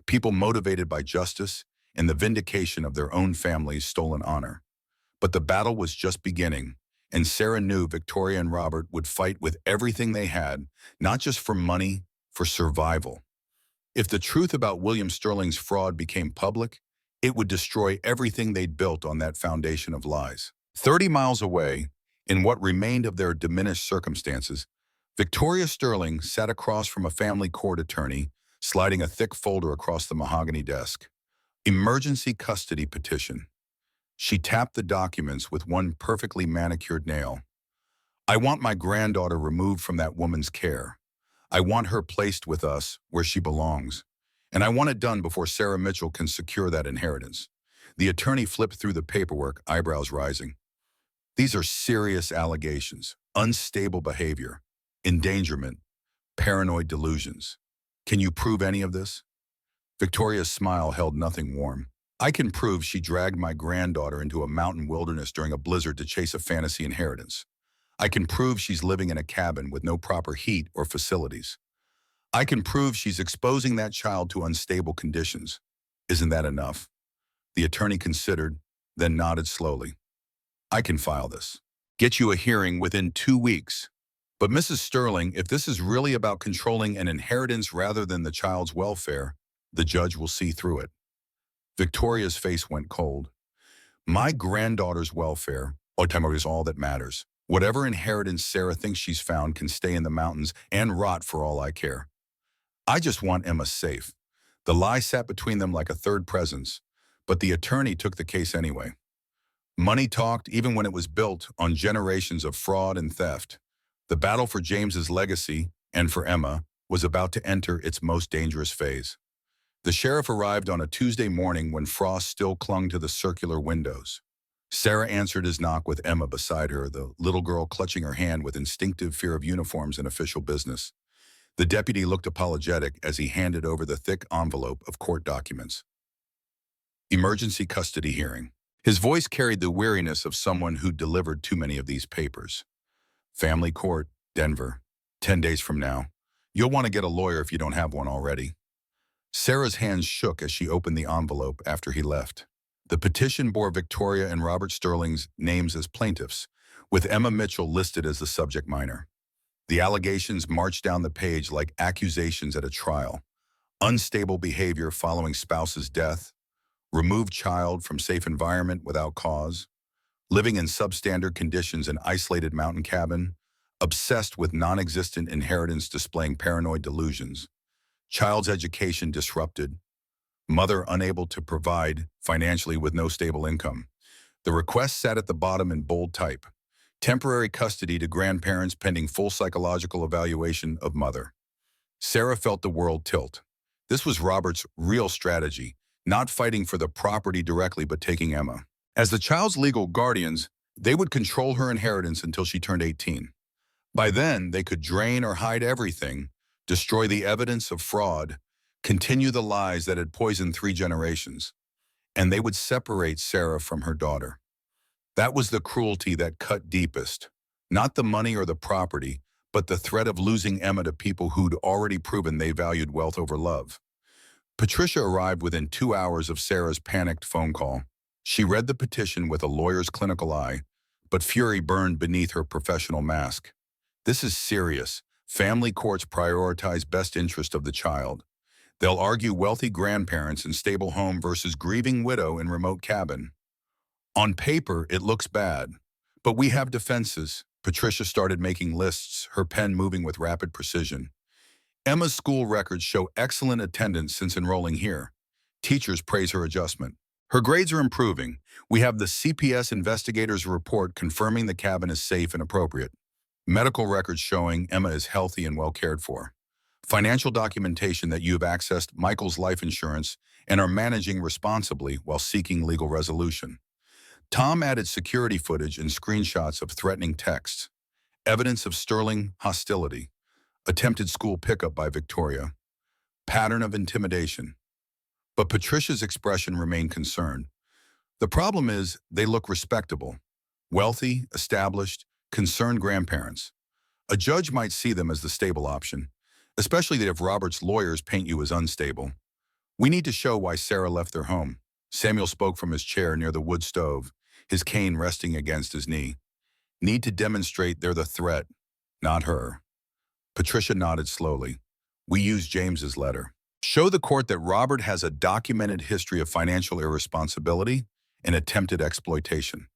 people motivated by justice and the vindication of their own family's stolen honor. But the battle was just beginning, and Sarah knew Victoria and Robert would fight with everything they had, not just for money, for survival. If the truth about William Sterling's fraud became public, it would destroy everything they'd built on that foundation of lies. 30 miles away, in what remained of their diminished circumstances, Victoria Sterling sat across from a family court attorney, sliding a thick folder across the mahogany desk. Emergency custody petition. She tapped the documents with one perfectly manicured nail. I want my granddaughter removed from that woman's care. I want her placed with us where she belongs. And I want it done before Sarah Mitchell can secure that inheritance. The attorney flipped through the paperwork, eyebrows rising. These are serious allegations, unstable behavior, endangerment, paranoid delusions. Can you prove any of this? Victoria's smile held nothing warm. I can prove she dragged my granddaughter into a mountain wilderness during a blizzard to chase a fantasy inheritance. I can prove she's living in a cabin with no proper heat or facilities. I can prove she's exposing that child to unstable conditions. Isn't that enough? The attorney considered, then nodded slowly. I can file this. Get you a hearing within 2 weeks. But Mrs. Sterling, if this is really about controlling an inheritance rather than the child's welfare, the judge will see through it. Victoria's face went cold. My granddaughter's welfare is all that matters. Whatever inheritance Sarah thinks she's found can stay in the mountains and rot for all I care. I just want Emma safe. The lie sat between them like a third presence, but the attorney took the case anyway. Money talked even when it was built on generations of fraud and theft. The battle for James's legacy, and for Emma, was about to enter its most dangerous phase. The sheriff arrived on a Tuesday morning when frost still clung to the circular windows. Sarah answered his knock with Emma beside her, the little girl clutching her hand with instinctive fear of uniforms and official business. The deputy looked apologetic as he handed over the thick envelope of court documents. Emergency custody hearing. His voice carried the weariness of someone who'd delivered too many of these papers. Family court, Denver. 10 days from now. You'll want to get a lawyer if you don't have one already. Sarah's hands shook as she opened the envelope after he left. The petition bore Victoria and Robert Sterling's names as plaintiffs, with Emma Mitchell listed as the subject minor. The allegations marched down the page like accusations at a trial. Unstable behavior following spouse's death, removed child from safe environment without cause, living in substandard conditions in isolated mountain cabin, obsessed with non-existent inheritance displaying paranoid delusions, child's education disrupted, mother unable to provide financially with no stable income. The request sat at the bottom in bold type. Temporary custody to grandparents pending full psychological evaluation of mother. Sarah felt the world tilt. This was Robert's real strategy, not fighting for the property directly but taking Emma. As the child's legal guardians, they would control her inheritance until she turned 18. By then, they could drain or hide everything, destroy the evidence of fraud, continue the lies that had poisoned 3 generations, and they would separate Sarah from her daughter. That was the cruelty that cut deepest. Not the money or the property, but the threat of losing Emma to people who'd already proven they valued wealth over love. Patricia arrived within 2 hours of Sarah's panicked phone call. She read the petition with a lawyer's clinical eye, but fury burned beneath her professional mask. This is serious. Family courts prioritize best interest of the child. They'll argue wealthy grandparents in stable home versus grieving widow in remote cabin. On paper, it looks bad, but we have defenses. Patricia started making lists, her pen moving with rapid precision. Emma's school records show excellent attendance since enrolling here. Teachers praise her adjustment. Her grades are improving. We have the CPS investigator's report confirming the cabin is safe and appropriate. Medical records showing Emma is healthy and well cared for. Financial documentation that you have accessed Michael's life insurance and are managing responsibly while seeking legal resolution. Tom added security footage and screenshots of threatening texts, evidence of Sterling hostility, attempted school pickup by Victoria, pattern of intimidation. But Patricia's expression remained concerned. The problem is they look respectable, wealthy, established, concerned grandparents. A judge might see them as the stable option, especially if Robert's lawyers paint you as unstable. We need to show why Sarah left their home. Samuel spoke from his chair near the wood stove, his cane resting against his knee. Need to demonstrate they're the threat, not her. Patricia nodded slowly. We use James's letter. Show the court that Robert has a documented history of financial irresponsibility and attempted exploitation.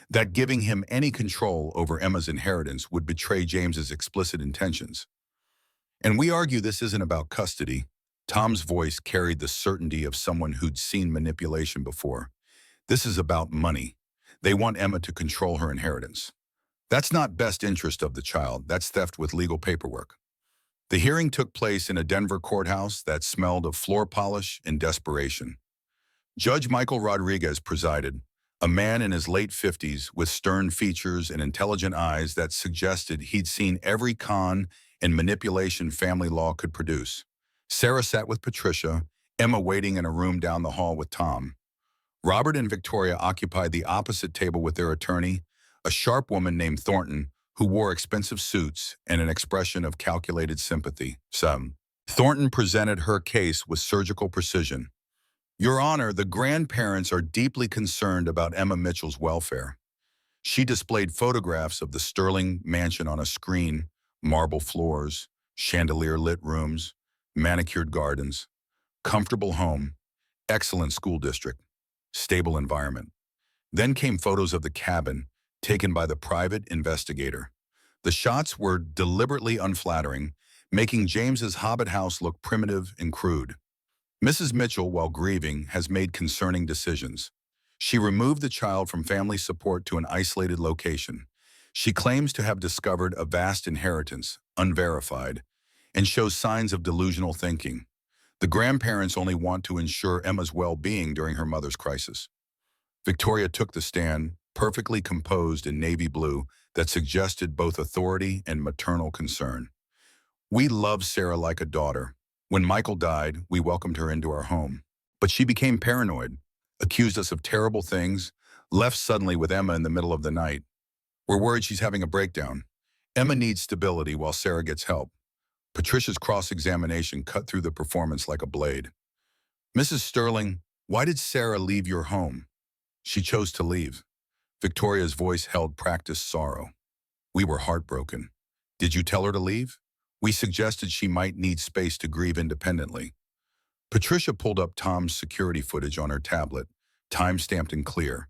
That giving him any control over Emma's inheritance would betray James's explicit intentions. And we argue this isn't about custody. Tom's voice carried the certainty of someone who'd seen manipulation before. This is about money. They want Emma to control her inheritance. That's not best interest of the child. That's theft with legal paperwork. The hearing took place in a Denver courthouse that smelled of floor polish and desperation. Judge Michael Rodriguez presided, a man in his late 50s with stern features and intelligent eyes that suggested he'd seen every con and manipulation family law could produce. Sarah sat with Patricia, Emma waiting in a room down the hall with Tom. Robert and Victoria occupied the opposite table with their attorney, a sharp woman named Thornton, who wore expensive suits and an expression of calculated sympathy. Thornton presented her case with surgical precision. Your Honor, the grandparents are deeply concerned about Emma Mitchell's welfare. She displayed photographs of the Sterling mansion on a screen, marble floors, chandelier-lit rooms, manicured gardens, comfortable home, excellent school district, stable environment. Then came photos of the cabin, taken by the private investigator. The shots were deliberately unflattering, making James's Hobbit house look primitive and crude. Mrs. Mitchell, while grieving, has made concerning decisions. She removed the child from family support to an isolated location. She claims to have discovered a vast inheritance, unverified, and shows signs of delusional thinking. The grandparents only want to ensure Emma's well-being during her mother's crisis. Victoria took the stand, perfectly composed in navy blue, that suggested both authority and maternal concern. We loved Sarah like a daughter. When Michael died, we welcomed her into our home. But she became paranoid, accused us of terrible things, left suddenly with Emma in the middle of the night. We're worried she's having a breakdown. Emma needs stability while Sarah gets help. Patricia's cross-examination cut through the performance like a blade. Mrs. Sterling, why did Sarah leave your home? She chose to leave. Victoria's voice held practiced sorrow. We were heartbroken. Did you tell her to leave? We suggested she might need space to grieve independently. Patricia pulled up Tom's security footage on her tablet, time-stamped and clear.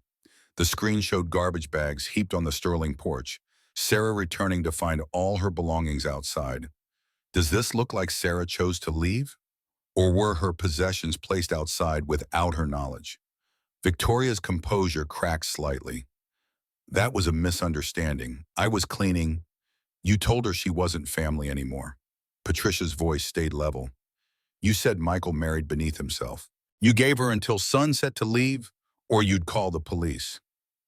The screen showed garbage bags heaped on the Sterling porch, Sarah returning to find all her belongings outside. Does this look like Sarah chose to leave? Or were her possessions placed outside without her knowledge? Victoria's composure cracked slightly. That was a misunderstanding. I was cleaning. You told her she wasn't family anymore. Patricia's voice stayed level. You said Michael married beneath himself. You gave her until sunset to leave, or you'd call the police.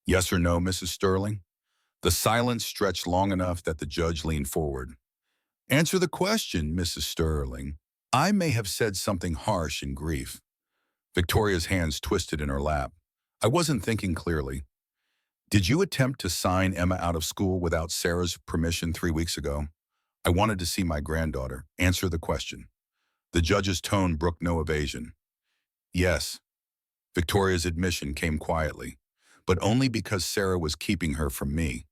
Yes or no, Mrs. Sterling? The silence stretched long enough that the judge leaned forward. Answer the question, Mrs. Sterling. I may have said something harsh in grief. Victoria's hands twisted in her lap. I wasn't thinking clearly. Did you attempt to sign Emma out of school without Sarah's permission 3 weeks ago? I wanted to see my granddaughter. Answer the question. The judge's tone brooked no evasion. Yes. Victoria's admission came quietly, but only because Sarah was keeping her from me.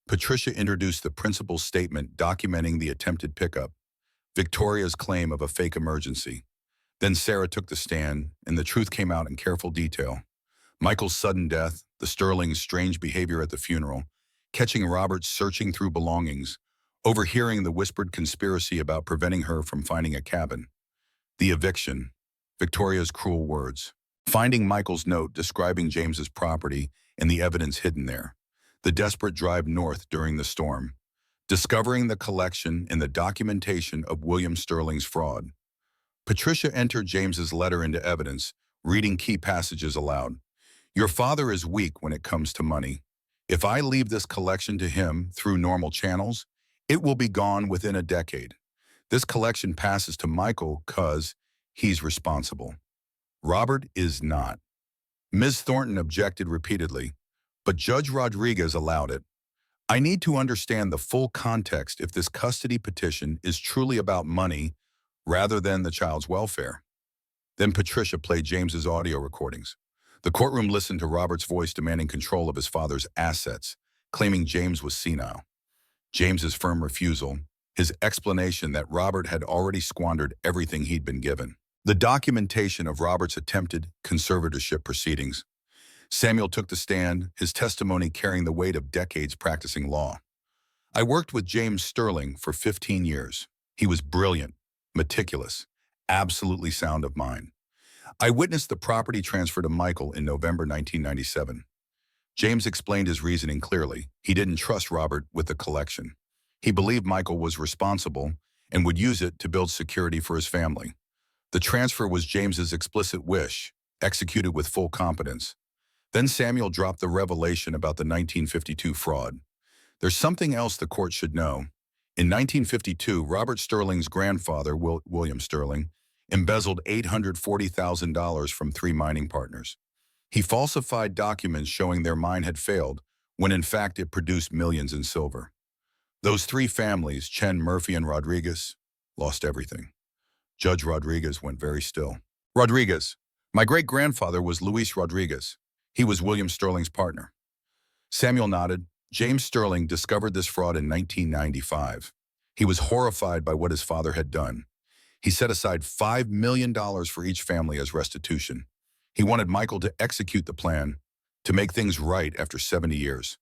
Patricia introduced the principal's statement documenting the attempted pickup, Victoria's claim of a fake emergency. Then Sarah took the stand, and the truth came out in careful detail. Michael's sudden death, the Sterling's strange behavior at the funeral, catching Robert searching through belongings, overhearing the whispered conspiracy about preventing her from finding a cabin. The eviction, Victoria's cruel words, finding Michael's note describing James's property and the evidence hidden there, the desperate drive north during the storm, discovering the collection and the documentation of William Sterling's fraud. Patricia entered James's letter into evidence, reading key passages aloud. Your father is weak when it comes to money. If I leave this collection to him through normal channels, it will be gone within a decade. This collection passes to Michael because he's responsible. Robert is not. Ms. Thornton objected repeatedly, but Judge Rodriguez allowed it. I need to understand the full context if this custody petition is truly about money rather than the child's welfare. Then Patricia played James's audio recordings. The courtroom listened to Robert's voice demanding control of his father's assets, claiming James was senile. James's firm refusal, his explanation that Robert had already squandered everything he'd been given. The documentation of Robert's attempted conservatorship proceedings. Samuel took the stand, his testimony carrying the weight of decades practicing law. I worked with James Sterling for 15 years. He was brilliant, meticulous, absolutely sound of mind. I witnessed the property transfer to Michael in November 1997. James explained his reasoning clearly. He didn't trust Robert with the collection. He believed Michael was responsible and would use it to build security for his family. The transfer was James's explicit wish, executed with full competence. Then Samuel dropped the revelation about the 1952 fraud. There's something else the court should know. In 1952, Robert Sterling's grandfather, William Sterling, embezzled $840,000 from 3 mining partners. He falsified documents showing their mine had failed, when in fact it produced millions in silver. Those 3 families, Chen, Murphy, and Rodriguez, lost everything. Judge Rodriguez went very still. Rodriguez. My great-grandfather was Luis Rodriguez. He was William Sterling's partner. Samuel nodded. James Sterling discovered this fraud in 1995. He was horrified by what his father had done. He set aside $5 million for each family as restitution. He wanted Michael to execute the plan, to make things right after 70 years.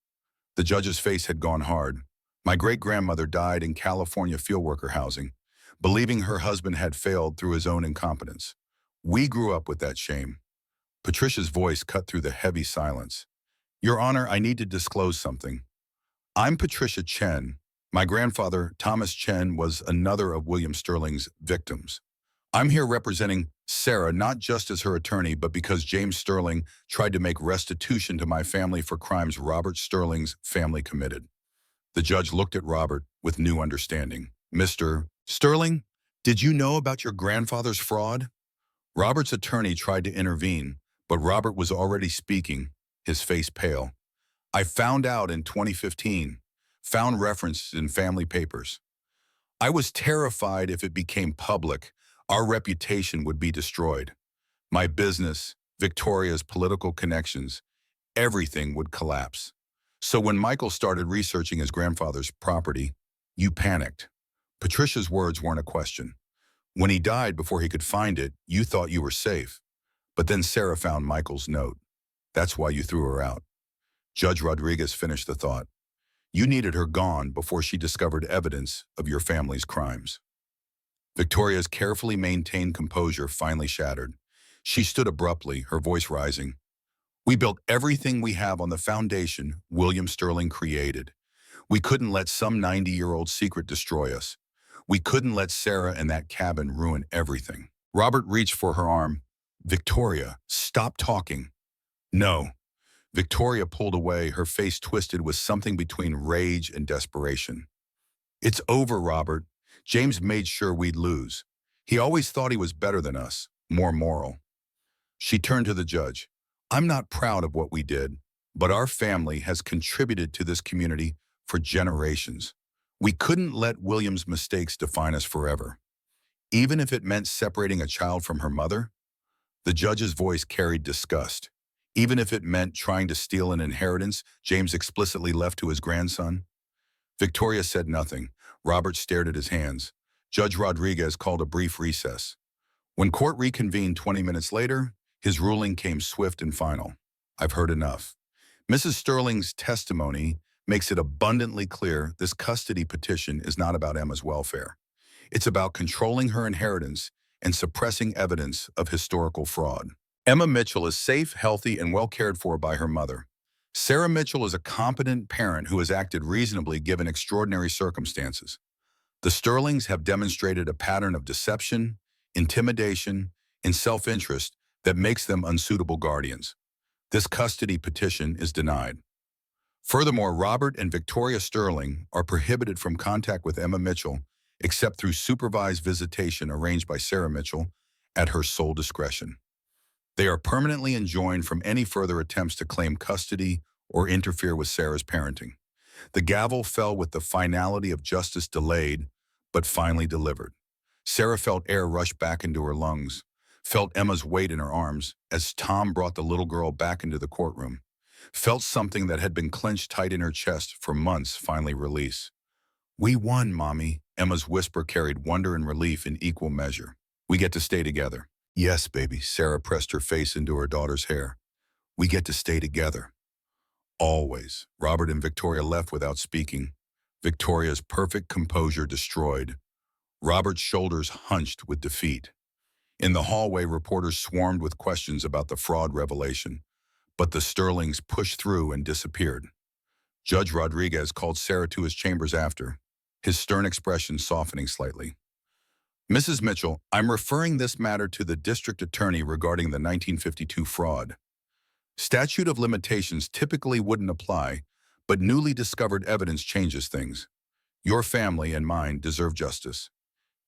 The judge's face had gone hard. My great-grandmother died in California fieldworker housing, believing her husband had failed through his own incompetence. We grew up with that shame. Patricia's voice cut through the heavy silence. Your Honor, I need to disclose something. I'm Patricia Chen. My grandfather, Thomas Chen, was another of William Sterling's victims. I'm here representing Sarah, not just as her attorney, but because James Sterling tried to make restitution to my family for crimes Robert Sterling's family committed. The judge looked at Robert with new understanding. Mr. Sterling, did you know about your grandfather's fraud? Robert's attorney tried to intervene, but Robert was already speaking, his face pale. I found out in 2015, found references in family papers. I was terrified if it became public, our reputation would be destroyed. My business, Victoria's political connections, everything would collapse. So when Michael started researching his grandfather's property, you panicked. Patricia's words weren't a question. When he died before he could find it, you thought you were safe. But then Sarah found Michael's note. That's why you threw her out. Judge Rodriguez finished the thought. You needed her gone before she discovered evidence of your family's crimes. Victoria's carefully maintained composure finally shattered. She stood abruptly, her voice rising. We built everything we have on the foundation William Sterling created. We couldn't let some 90-year-old secret destroy us. We couldn't let Sarah and that cabin ruin everything. Robert reached for her arm. Victoria, stop talking. No. Victoria pulled away, her face twisted with something between rage and desperation. It's over, Robert. James made sure we'd lose. He always thought he was better than us, more moral. She turned to the judge. I'm not proud of what we did, but our family has contributed to this community for generations. We couldn't let William's mistakes define us forever. Even if it meant separating a child from her mother? The judge's voice carried disgust. Even if it meant trying to steal an inheritance James explicitly left to his grandson? Victoria said nothing. Robert stared at his hands. Judge Rodriguez called a brief recess. When court reconvened 20 minutes later, his ruling came swift and final. I've heard enough. Mrs. Sterling's testimony makes it abundantly clear this custody petition is not about Emma's welfare. It's about controlling her inheritance and suppressing evidence of historical fraud. Emma Mitchell is safe, healthy, and well cared for by her mother. Sarah Mitchell is a competent parent who has acted reasonably given extraordinary circumstances. The Sterlings have demonstrated a pattern of deception, intimidation, and self-interest that makes them unsuitable guardians. This custody petition is denied. Furthermore, Robert and Victoria Sterling are prohibited from contact with Emma Mitchell except through supervised visitation arranged by Sarah Mitchell at her sole discretion. They are permanently enjoined from any further attempts to claim custody or interfere with Sarah's parenting. The gavel fell with the finality of justice delayed, but finally delivered. Sarah felt air rush back into her lungs. felt Emma's weight in her arms as Tom brought the little girl back into the courtroom, felt something that had been clenched tight in her chest for months finally release. "We won, Mommy." Emma's whisper carried wonder and relief in equal measure. "We get to stay together." "Yes, baby." Sarah pressed her face into her daughter's hair. "We get to stay together. Always." Robert and Victoria left without speaking, Victoria's perfect composure destroyed, Robert's shoulders hunched with defeat. In the hallway, reporters swarmed with questions about the fraud revelation, but the Sterlings pushed through and disappeared. Judge Rodriguez called Sarah to his chambers after, his stern expression softening slightly. "Mrs. Mitchell, I'm referring this matter to the district attorney regarding the 1952 fraud. Statute of limitations typically wouldn't apply, but newly discovered evidence changes things. Your family and mine deserve justice."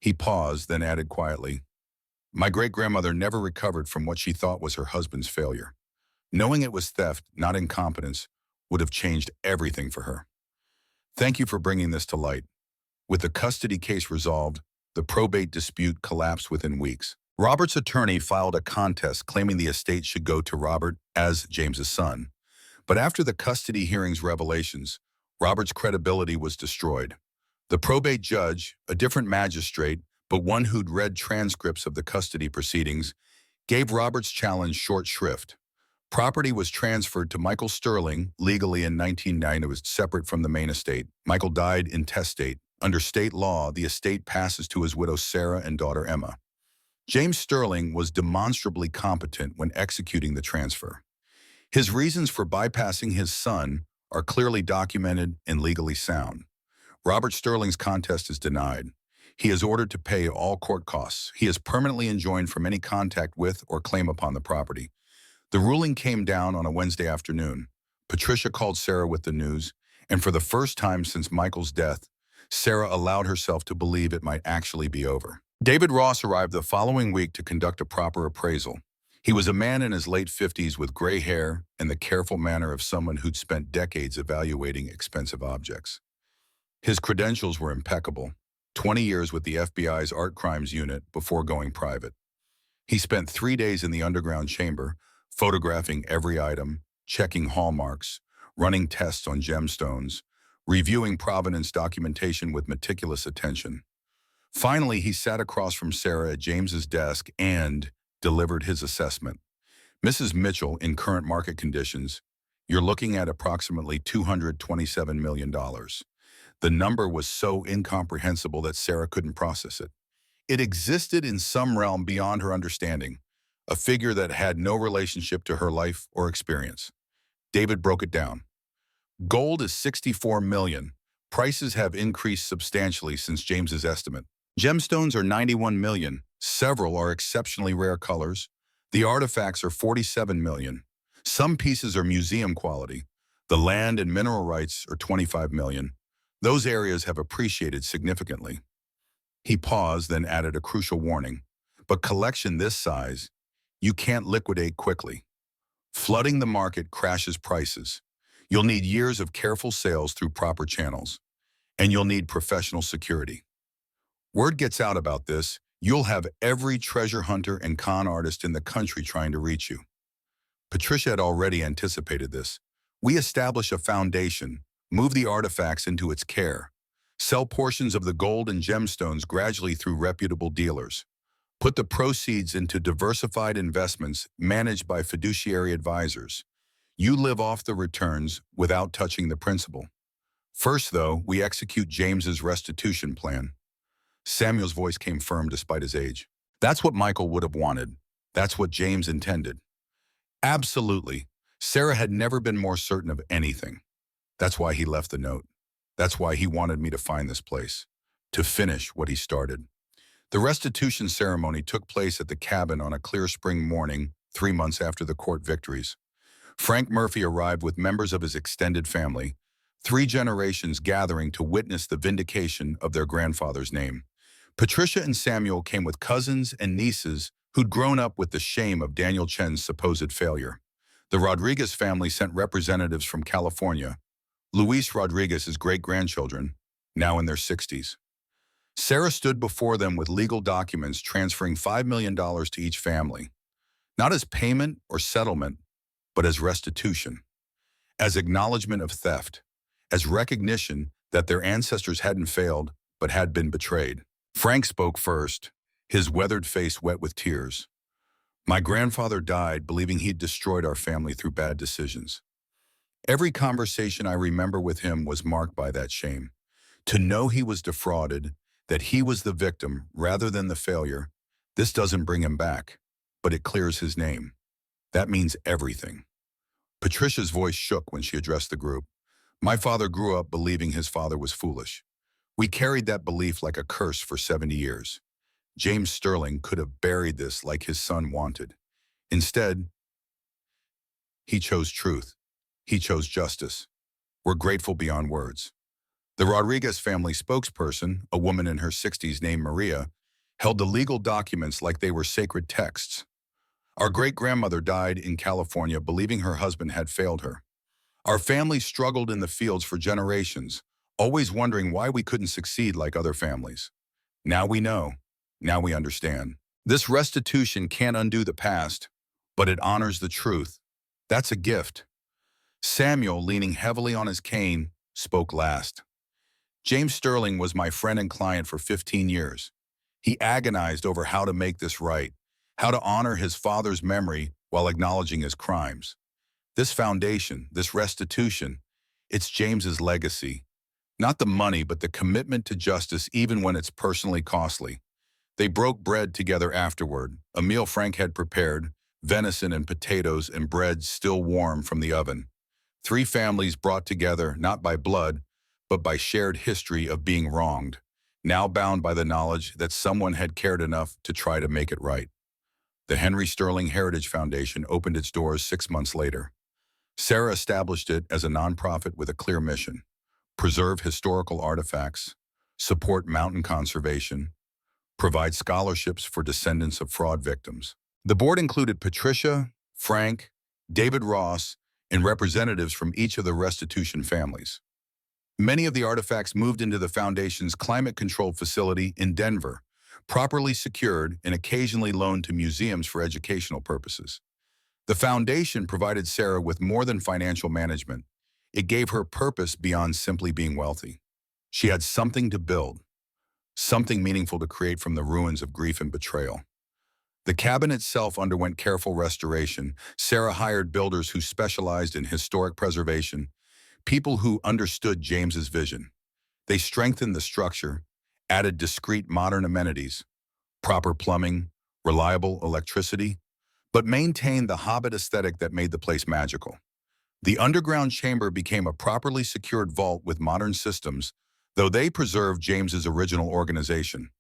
He paused, then added quietly, "My great-grandmother never recovered from what she thought was her husband's failure. Knowing it was theft, not incompetence, would have changed everything for her. Thank you for bringing this to light." With the custody case resolved, the probate dispute collapsed within weeks. Robert's attorney filed a contest claiming the estate should go to Robert as James's son. But after the custody hearings revelations, Robert's credibility was destroyed. The probate judge, a different magistrate, but one who'd read transcripts of the custody proceedings, gave Robert's challenge short shrift. Property was transferred to Michael Sterling legally in 1990. It was separate from the main estate. Michael died intestate. Under state law, the estate passes to his widow Sarah and daughter Emma. James Sterling was demonstrably competent when executing the transfer. His reasons for bypassing his son are clearly documented and legally sound. Robert Sterling's contest is denied. He is ordered to pay all court costs. He is permanently enjoined from any contact with or claim upon the property. The ruling came down on a Wednesday afternoon. Patricia called Sarah with the news, and for the first time since Michael's death, Sarah allowed herself to believe it might actually be over. David Ross arrived the following week to conduct a proper appraisal. He was a man in his late 50s with gray hair and the careful manner of someone who'd spent decades evaluating expensive objects. His credentials were impeccable, 20 years with the FBI's Art Crimes Unit before going private. He spent 3 days in the underground chamber, photographing every item, checking hallmarks, running tests on gemstones, reviewing provenance documentation with meticulous attention. Finally, he sat across from Sarah at James's desk and delivered his assessment. "Mrs. Mitchell, in current market conditions, you're looking at approximately $227 million. The number was so incomprehensible that Sarah couldn't process it. It existed in some realm beyond her understanding, a figure that had no relationship to her life or experience. David broke it down. "Gold is $64 million. Prices have increased substantially since James's estimate. Gemstones are $91 million. Several are exceptionally rare colors. The artifacts are $47 million. Some pieces are museum quality. The land and mineral rights are $25 million. Those areas have appreciated significantly." He paused, then added a crucial warning. "But collection this size, you can't liquidate quickly. Flooding the market crashes prices. You'll need years of careful sales through proper channels. And you'll need professional security. Word gets out about this, you'll have every treasure hunter and con artist in the country trying to reach you." Patricia had already anticipated this. "We establish a foundation, move the artifacts into its care, sell portions of the gold and gemstones gradually through reputable dealers, put the proceeds into diversified investments managed by fiduciary advisors. You live off the returns without touching the principal. First, though, we execute James's restitution plan." Samuel's voice came firm despite his age. "That's what Michael would have wanted. That's what James intended." "Absolutely." Sarah had never been more certain of anything. "That's why he left the note. That's why he wanted me to find this place, to finish what he started." The restitution ceremony took place at the cabin on a clear spring morning, 3 months after the court victories. Frank Murphy arrived with members of his extended family, 3 generations gathering to witness the vindication of their grandfather's name. Patricia and Samuel came with cousins and nieces who'd grown up with the shame of Daniel Chen's supposed failure. The Rodriguez family sent representatives from California, Luis Rodriguez's great-grandchildren, now in their 60s. Sarah stood before them with legal documents transferring $5 million to each family, not as payment or settlement, but as restitution, as acknowledgement of theft, as recognition that their ancestors hadn't failed but had been betrayed. Frank spoke first, his weathered face wet with tears. My grandfather died believing he'd destroyed our family through bad decisions. Every conversation I remember with him was marked by that shame. To know he was defrauded, that he was the victim rather than the failure, this doesn't bring him back, but it clears his name. That means everything. Patricia's voice shook when she addressed the group. My father grew up believing his father was foolish. We carried that belief like a curse for 70 years. James Sterling could have buried this like his son wanted. Instead, he chose truth. He chose justice. We're grateful beyond words. The Rodriguez family spokesperson, a woman in her 60s named Maria, held the legal documents like they were sacred texts. Our great-grandmother died in California believing her husband had failed her. Our family struggled in the fields for generations, always wondering why we couldn't succeed like other families. Now we know. Now we understand. This restitution can't undo the past, but it honors the truth. That's a gift. Samuel, leaning heavily on his cane, spoke last. James Sterling was my friend and client for 15 years. He agonized over how to make this right, how to honor his father's memory while acknowledging his crimes. This foundation, this restitution, it's James's legacy. Not the money, but the commitment to justice even when it's personally costly. They broke bread together afterward, a meal Frank had prepared, venison and potatoes and bread still warm from the oven. Three families brought together not by blood, but by shared history of being wronged, now bound by the knowledge that someone had cared enough to try to make it right. The Henry Sterling Heritage Foundation opened its doors 6 months later. Sarah established it as a nonprofit with a clear mission: preserve historical artifacts, support mountain conservation, provide scholarships for descendants of fraud victims. The board included Patricia, Frank, David Ross, and representatives from each of the restitution families. Many of the artifacts moved into the foundation's climate-controlled facility in Denver, properly secured and occasionally loaned to museums for educational purposes. The foundation provided Sarah with more than financial management. It gave her purpose beyond simply being wealthy. She had something to build, something meaningful to create from the ruins of grief and betrayal. The cabin itself underwent careful restoration. Sarah hired builders who specialized in historic preservation, people who understood James's vision. They strengthened the structure, added discrete modern amenities, proper plumbing, reliable electricity, but maintained the Hobbit aesthetic that made the place magical. The underground chamber became a properly secured vault with modern systems, though they preserved James's original organization.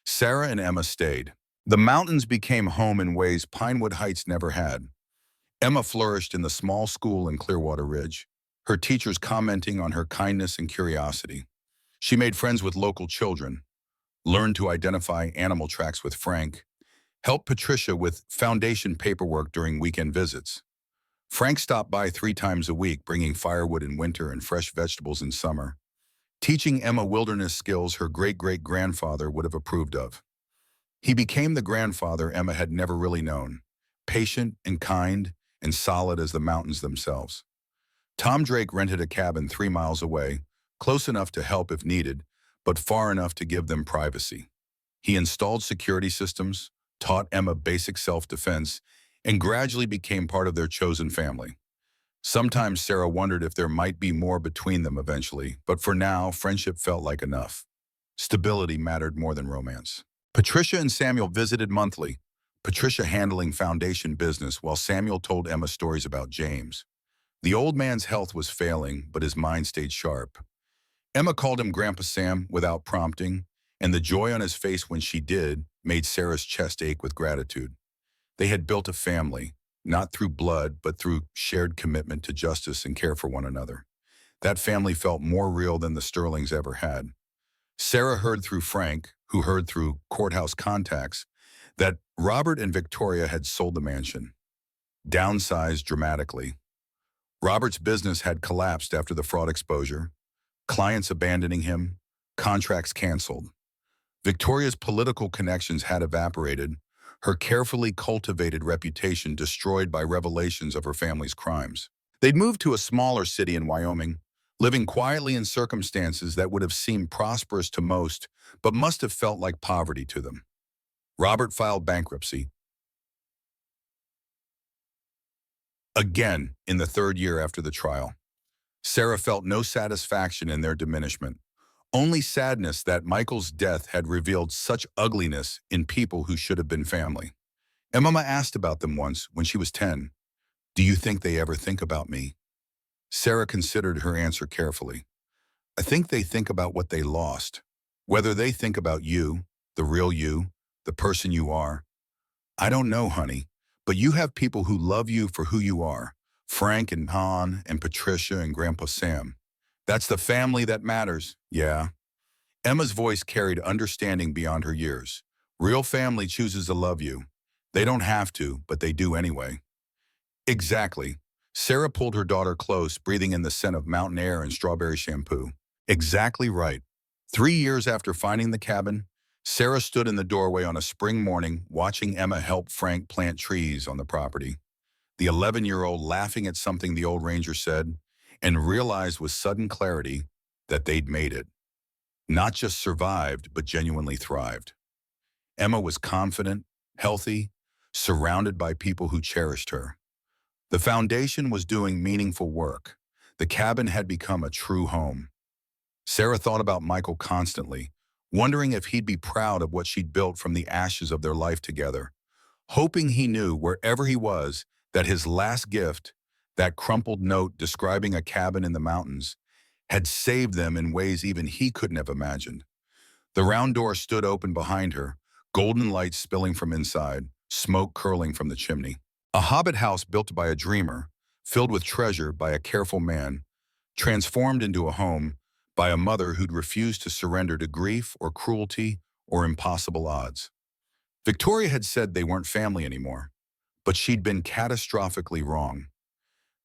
Sarah and Emma stayed. The mountains became home in ways Pinewood Heights never had. Emma flourished in the small school in Clearwater Ridge, her teachers commenting on her kindness and curiosity. She made friends with local children, learned to identify animal tracks with Frank, helped Patricia with foundation paperwork during weekend visits. Frank stopped by 3 times a week, bringing firewood in winter and fresh vegetables in summer, teaching Emma wilderness skills her great-great-grandfather would have approved of. He became the grandfather Emma had never really known, patient and kind and solid as the mountains themselves. Tom Drake rented a cabin 3 miles away, close enough to help if needed, but far enough to give them privacy. He installed security systems, taught Emma basic self-defense, and gradually became part of their chosen family. Sometimes Sarah wondered if there might be more between them eventually, but for now, friendship felt like enough. Stability mattered more than romance. Patricia and Samuel visited monthly, Patricia handling foundation business while Samuel told Emma stories about James. The old man's health was failing, but his mind stayed sharp. Emma called him Grandpa Sam without prompting, and the joy on his face when she did made Sarah's chest ache with gratitude. They had built a family, not through blood, but through shared commitment to justice and care for one another. That family felt more real than the Sterlings ever had. Sarah heard through Frank, who heard through courthouse contacts, that Robert and Victoria had sold the mansion, downsized dramatically. Robert's business had collapsed after the fraud exposure, clients abandoning him, contracts canceled. Victoria's political connections had evaporated, her carefully cultivated reputation destroyed by revelations of her family's crimes. They'd moved to a smaller city in Wyoming, living quietly in circumstances that would have seemed prosperous to most, but must have felt like poverty to them. Robert filed bankruptcy, again in the third year after the trial. Sarah felt no satisfaction in their diminishment, only sadness that Michael's death had revealed such ugliness in people who should have been family. Emma asked about them once when she was 10. "Do you think they ever think about me?" Sarah considered her answer carefully. "I think they think about what they lost. Whether they think about you, the real you, the person you are, I don't know, honey, but you have people who love you for who you are. Frank and Han and Patricia and Grandpa Sam. That's the family that matters, yeah." Emma's voice carried understanding beyond her years. "Real family chooses to love you. They don't have to, but they do anyway." Exactly. Sarah pulled her daughter close, breathing in the scent of mountain air and strawberry shampoo. Exactly right. 3 years after finding the cabin, Sarah stood in the doorway on a spring morning, watching Emma help Frank plant trees on the property. The 11-year-old laughing at something the old ranger said, and realized with sudden clarity that they'd made it. Not just survived, but genuinely thrived. Emma was confident, healthy, surrounded by people who cherished her. The foundation was doing meaningful work. The cabin had become a true home. Sarah thought about Michael constantly, wondering if he'd be proud of what she'd built from the ashes of their life together, hoping he knew wherever he was that his last gift, that crumpled note describing a cabin in the mountains, had saved them in ways even he couldn't have imagined. The round door stood open behind her, golden light spilling from inside, smoke curling from the chimney. A hobbit house built by a dreamer, filled with treasure by a careful man, transformed into a home by a mother who'd refused to surrender to grief or cruelty or impossible odds. Victoria had said they weren't family anymore, but she'd been catastrophically wrong.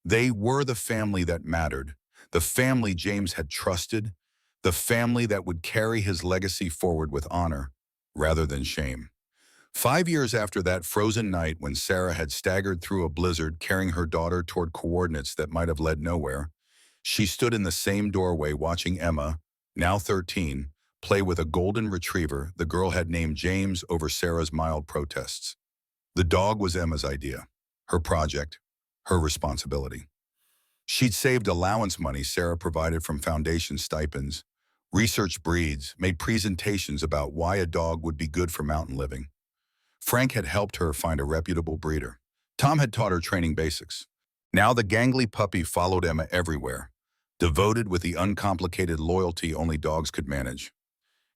They were the family that mattered, the family James had trusted, the family that would carry his legacy forward with honor rather than shame. 5 years after that frozen night when Sarah had staggered through a blizzard carrying her daughter toward coordinates that might have led nowhere, she stood in the same doorway watching Emma, now 13, play with a golden retriever the girl had named James over Sarah's mild protests. The dog was Emma's idea, her project, her responsibility. She'd saved allowance money Sarah provided from foundation stipends, researched breeds, made presentations about why a dog would be good for mountain living. Frank had helped her find a reputable breeder. Tom had taught her training basics. Now the gangly puppy followed Emma everywhere, devoted with the uncomplicated loyalty only dogs could manage.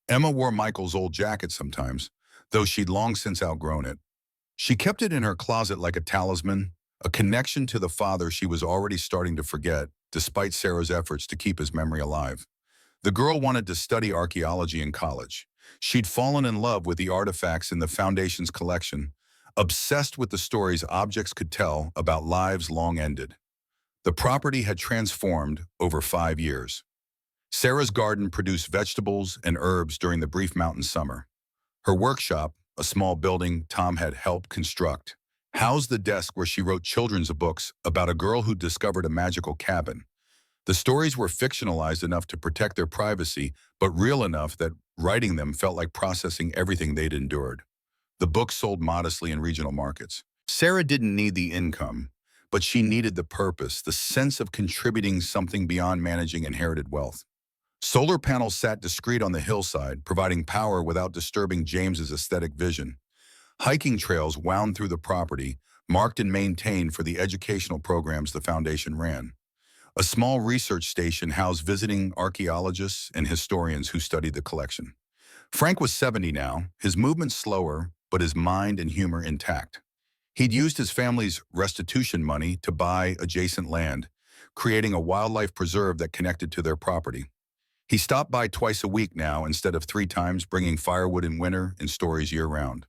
Emma wore Michael's old jacket sometimes, though she'd long since outgrown it. She kept it in her closet like a talisman, a connection to the father she was already starting to forget, despite Sarah's efforts to keep his memory alive. The girl wanted to study archaeology in college. She'd fallen in love with the artifacts in the Foundation's collection, obsessed with the stories objects could tell about lives long ended. The property had transformed over 5 years. Sarah's garden produced vegetables and herbs during the brief mountain summer. Her workshop, a small building Tom had helped construct, housed the desk where she wrote children's books about a girl who discovered a magical cabin. The stories were fictionalized enough to protect their privacy, but real enough that writing them felt like processing everything they'd endured. The books sold modestly in regional markets. Sarah didn't need the income, but she needed the purpose, the sense of contributing something beyond managing inherited wealth. Solar panels sat discreet on the hillside, providing power without disturbing James's aesthetic vision. Hiking trails wound through the property, marked and maintained for the educational programs the foundation ran. A small research station housed visiting archaeologists and historians who studied the collection. Frank was 70 now, his movements slower, but his mind and humor intact. He'd used his family's restitution money to buy adjacent land, creating a wildlife preserve that connected to their property. He stopped by twice a week now instead of 3 times, bringing firewood in winter and stories year-round.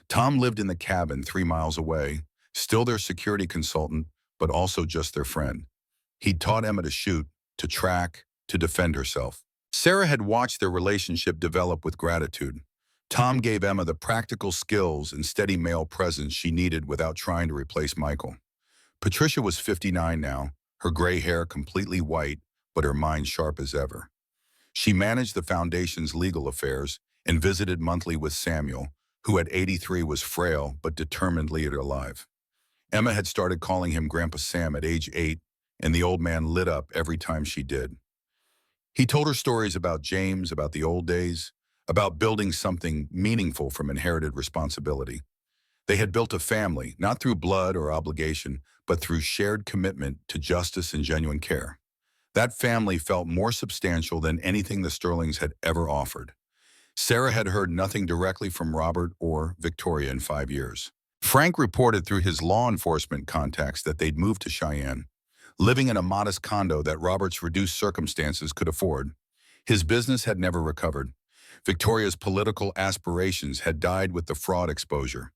Tom lived in the cabin 3 miles away, still their security consultant, but also just their friend. He'd taught Emma to shoot, to track, to defend herself. Sarah had watched their relationship develop with gratitude. Tom gave Emma the practical skills and steady male presence she needed without trying to replace Michael. Patricia was 59 now, her gray hair completely white, but her mind sharp as ever. She managed the foundation's legal affairs and visited monthly with Samuel, who at 83 was frail but determinedly alive. Emma had started calling him Grandpa Sam at age 8, and the old man lit up every time she did. He told her stories about James, about the old days, about building something meaningful from inherited responsibility. They had built a family, not through blood or obligation, but through shared commitment to justice and genuine care. That family felt more substantial than anything the Sterlings had ever offered. Sarah had heard nothing directly from Robert or Victoria in 5 years. Frank reported through his law enforcement contacts that they'd moved to Cheyenne, living in a modest condo that Robert's reduced circumstances could afford. His business had never recovered. Victoria's political aspirations had died with the fraud exposure.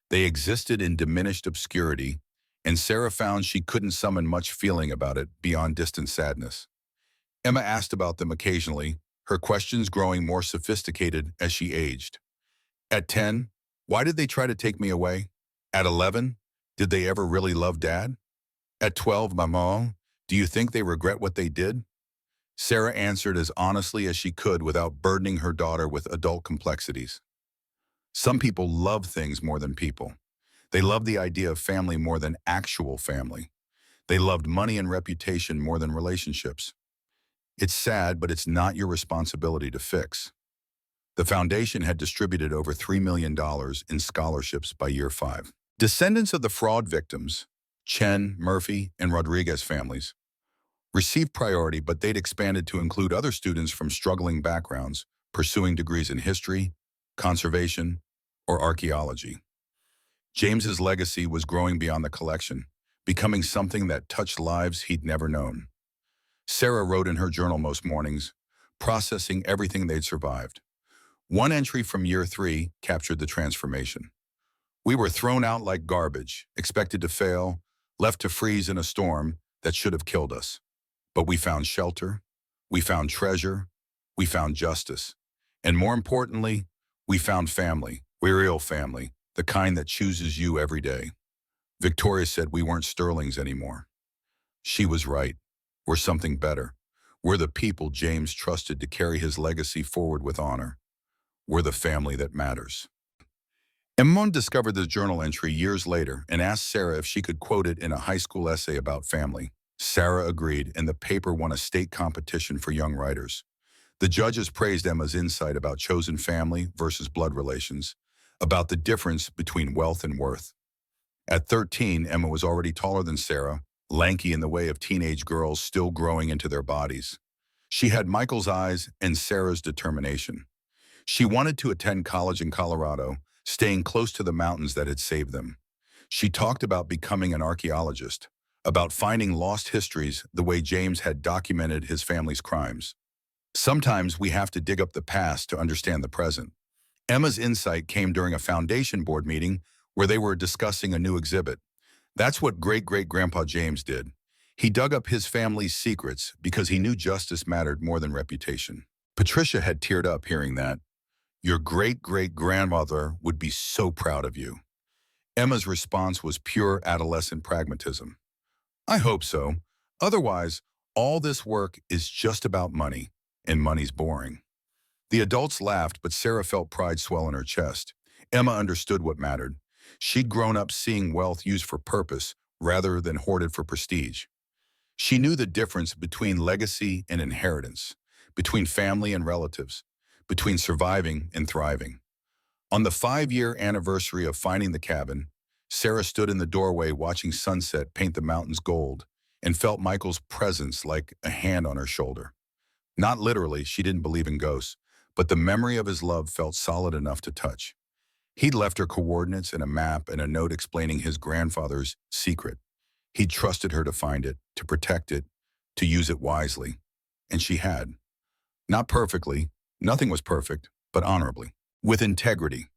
They existed in diminished obscurity, and Sarah found she couldn't summon much feeling about it beyond distant sadness. Emma asked about them occasionally, her questions growing more sophisticated as she aged. At 10, why did they try to take me away? At 11, did they ever really love Dad? At 12, Maman, do you think they regret what they did? Sarah answered as honestly as she could without burdening her daughter with adult complexities. Some people love things more than people. They loved the idea of family more than actual family. They loved money and reputation more than relationships. It's sad, but it's not your responsibility to fix. The foundation had distributed over $3 million in scholarships by year 5. Descendants of the fraud victims, Chen, Murphy, and Rodriguez families, received priority, but they'd expanded to include other students from struggling backgrounds, pursuing degrees in history, conservation, or archaeology. James's legacy was growing beyond the collection, becoming something that touched lives he'd never known. Sarah wrote in her journal most mornings, processing everything they'd survived. One entry from year 3 captured the transformation. We were thrown out like garbage, expected to fail, left to freeze in a storm that should have killed us. But we found shelter, we found treasure, we found justice. And more importantly, we found family, real family, the kind that chooses you every day. Victoria said we weren't Sterlings anymore. She was right. We're something better. We're the people James trusted to carry his legacy forward with honor. We're the family that matters. Emma discovered the journal entry years later and asked Sarah if she could quote it in a high school essay about family. Sarah agreed, and the paper won a state competition for young writers. The judges praised Emma's insight about chosen family versus blood relations, about the difference between wealth and worth. At 13, Emma was already taller than Sarah, lanky in the way of teenage girls still growing into their bodies. She had Michael's eyes and Sarah's determination. She wanted to attend college in Colorado, staying close to the mountains that had saved them. She talked about becoming an archaeologist, about finding lost histories the way James had documented his family's crimes. Sometimes we have to dig up the past to understand the present. Emma's insight came during a foundation board meeting where they were discussing a new exhibit. That's what great-great-grandpa James did. He dug up his family's secrets because he knew justice mattered more than reputation. Patricia had teared up hearing that. Your great-great-grandmother would be so proud of you. Emma's response was pure adolescent pragmatism. I hope so. Otherwise, all this work is just about money, and money's boring. The adults laughed, but Sarah felt pride swell in her chest. Emma understood what mattered. She'd grown up seeing wealth used for purpose rather than hoarded for prestige. She knew the difference between legacy and inheritance, between family and relatives, between surviving and thriving. On the 5-year anniversary of finding the cabin, Sarah stood in the doorway watching sunset paint the mountains gold and felt Michael's presence like a hand on her shoulder. Not literally, she didn't believe in ghosts, but the memory of his love felt solid enough to touch. He'd left her coordinates and a map and a note explaining his grandfather's secret. He'd trusted her to find it, to protect it, to use it wisely. And she had. Not perfectly, nothing was perfect, but honorably. With integrity.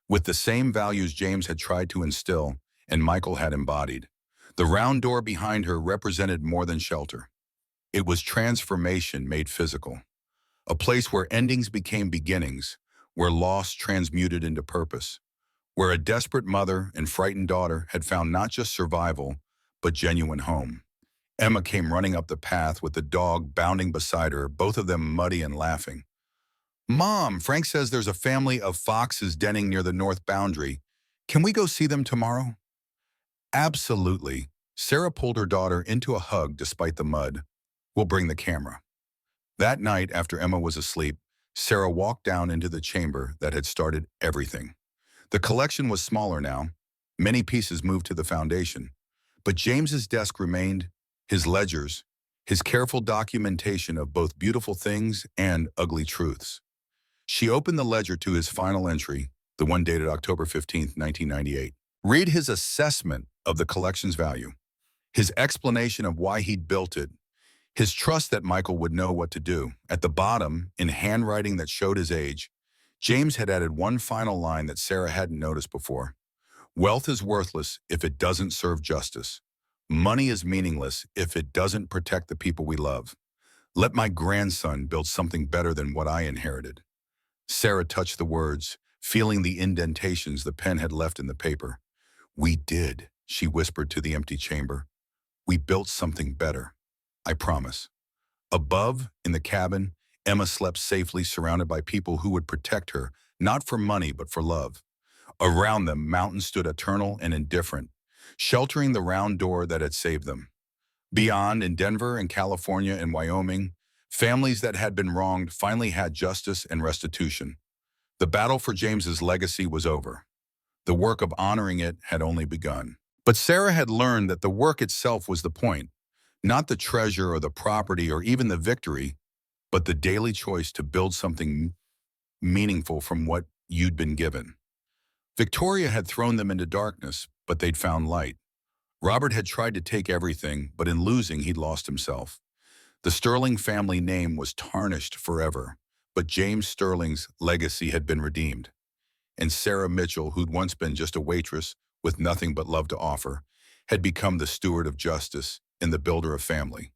With the same values James had tried to instill and Michael had embodied. The round door behind her represented more than shelter. It was transformation made physical. A place where endings became beginnings, where loss transmuted into purpose, where a desperate mother and frightened daughter had found not just survival, but genuine home. Emma came running up the path with the dog bounding beside her, both of them muddy and laughing. "Mom, Frank says there's a family of foxes denning near the north boundary. Can we go see them tomorrow?" "Absolutely." Sarah pulled her daughter into a hug despite the mud. "We'll bring the camera." That night, after Emma was asleep, Sarah walked down into the chamber that had started everything. The collection was smaller now. Many pieces moved to the foundation. But James's desk remained, his ledgers, his careful documentation of both beautiful things and ugly truths. She opened the ledger to his final entry, the one dated October 15th, 1998. Read his assessment of the collection's value, his explanation of why he'd built it, his trust that Michael would know what to do. At the bottom, in handwriting that showed his age, James had added one final line that Sarah hadn't noticed before. "Wealth is worthless if it doesn't serve justice. Money is meaningless if it doesn't protect the people we love. Let my grandson build something better than what I inherited." Sarah touched the words, feeling the indentations the pen had left in the paper. "We did," she whispered to the empty chamber. "We built something better. I promise." Above, in the cabin, Emma slept safely, surrounded by people who would protect her, not for money but for love. Around them, mountains stood eternal and indifferent, sheltering the round door that had saved them. Beyond, in Denver and California and Wyoming, families that had been wronged finally had justice and restitution. The battle for James's legacy was over. The work of honoring it had only begun. But Sarah had learned that the work itself was the point, not the treasure or the property or even the victory, but the daily choice to build something meaningful from what you'd been given. Victoria had thrown them into darkness, but they'd found light. Robert had tried to take everything, but in losing, he'd lost himself. The Sterling family name was tarnished forever, but James Sterling's legacy had been redeemed. And Sarah Mitchell, who'd once been just a waitress with nothing but love to offer, had become the steward of justice and the builder of family.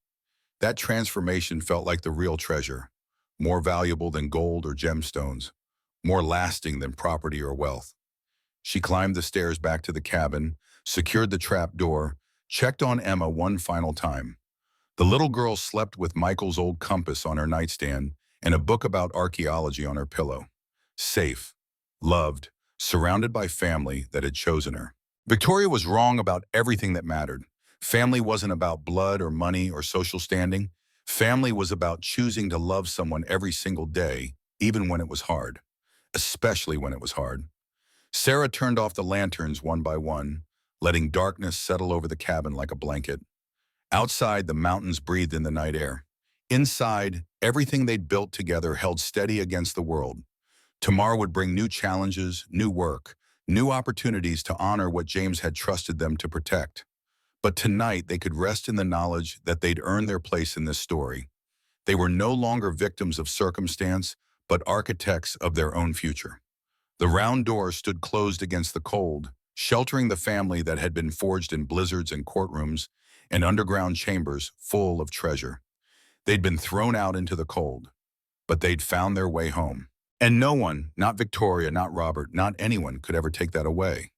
That transformation felt like the real treasure, more valuable than gold or gemstones, more lasting than property or wealth. She climbed the stairs back to the cabin, secured the trap door, checked on Emma one final time. The little girl slept with Michael's old compass on her nightstand and a book about archaeology on her pillow. Safe, loved, surrounded by family that had chosen her. Victoria was wrong about everything that mattered. Family wasn't about blood or money or social standing. Family was about choosing to love someone every single day, even when it was hard. Especially when it was hard. Sarah turned off the lanterns one by one, letting darkness settle over the cabin like a blanket. Outside, the mountains breathed in the night air. Inside, everything they'd built together held steady against the world. Tomorrow would bring new challenges, new work, new opportunities to honor what James had trusted them to protect. But tonight, they could rest in the knowledge that they'd earned their place in this story. They were no longer victims of circumstance, but architects of their own future. The round door stood closed against the cold, sheltering the family that had been forged in blizzards and courtrooms and underground chambers full of treasure. They'd been thrown out into the cold, but they'd found their way home. And no one, not Victoria, not Robert, not anyone, could ever take that away.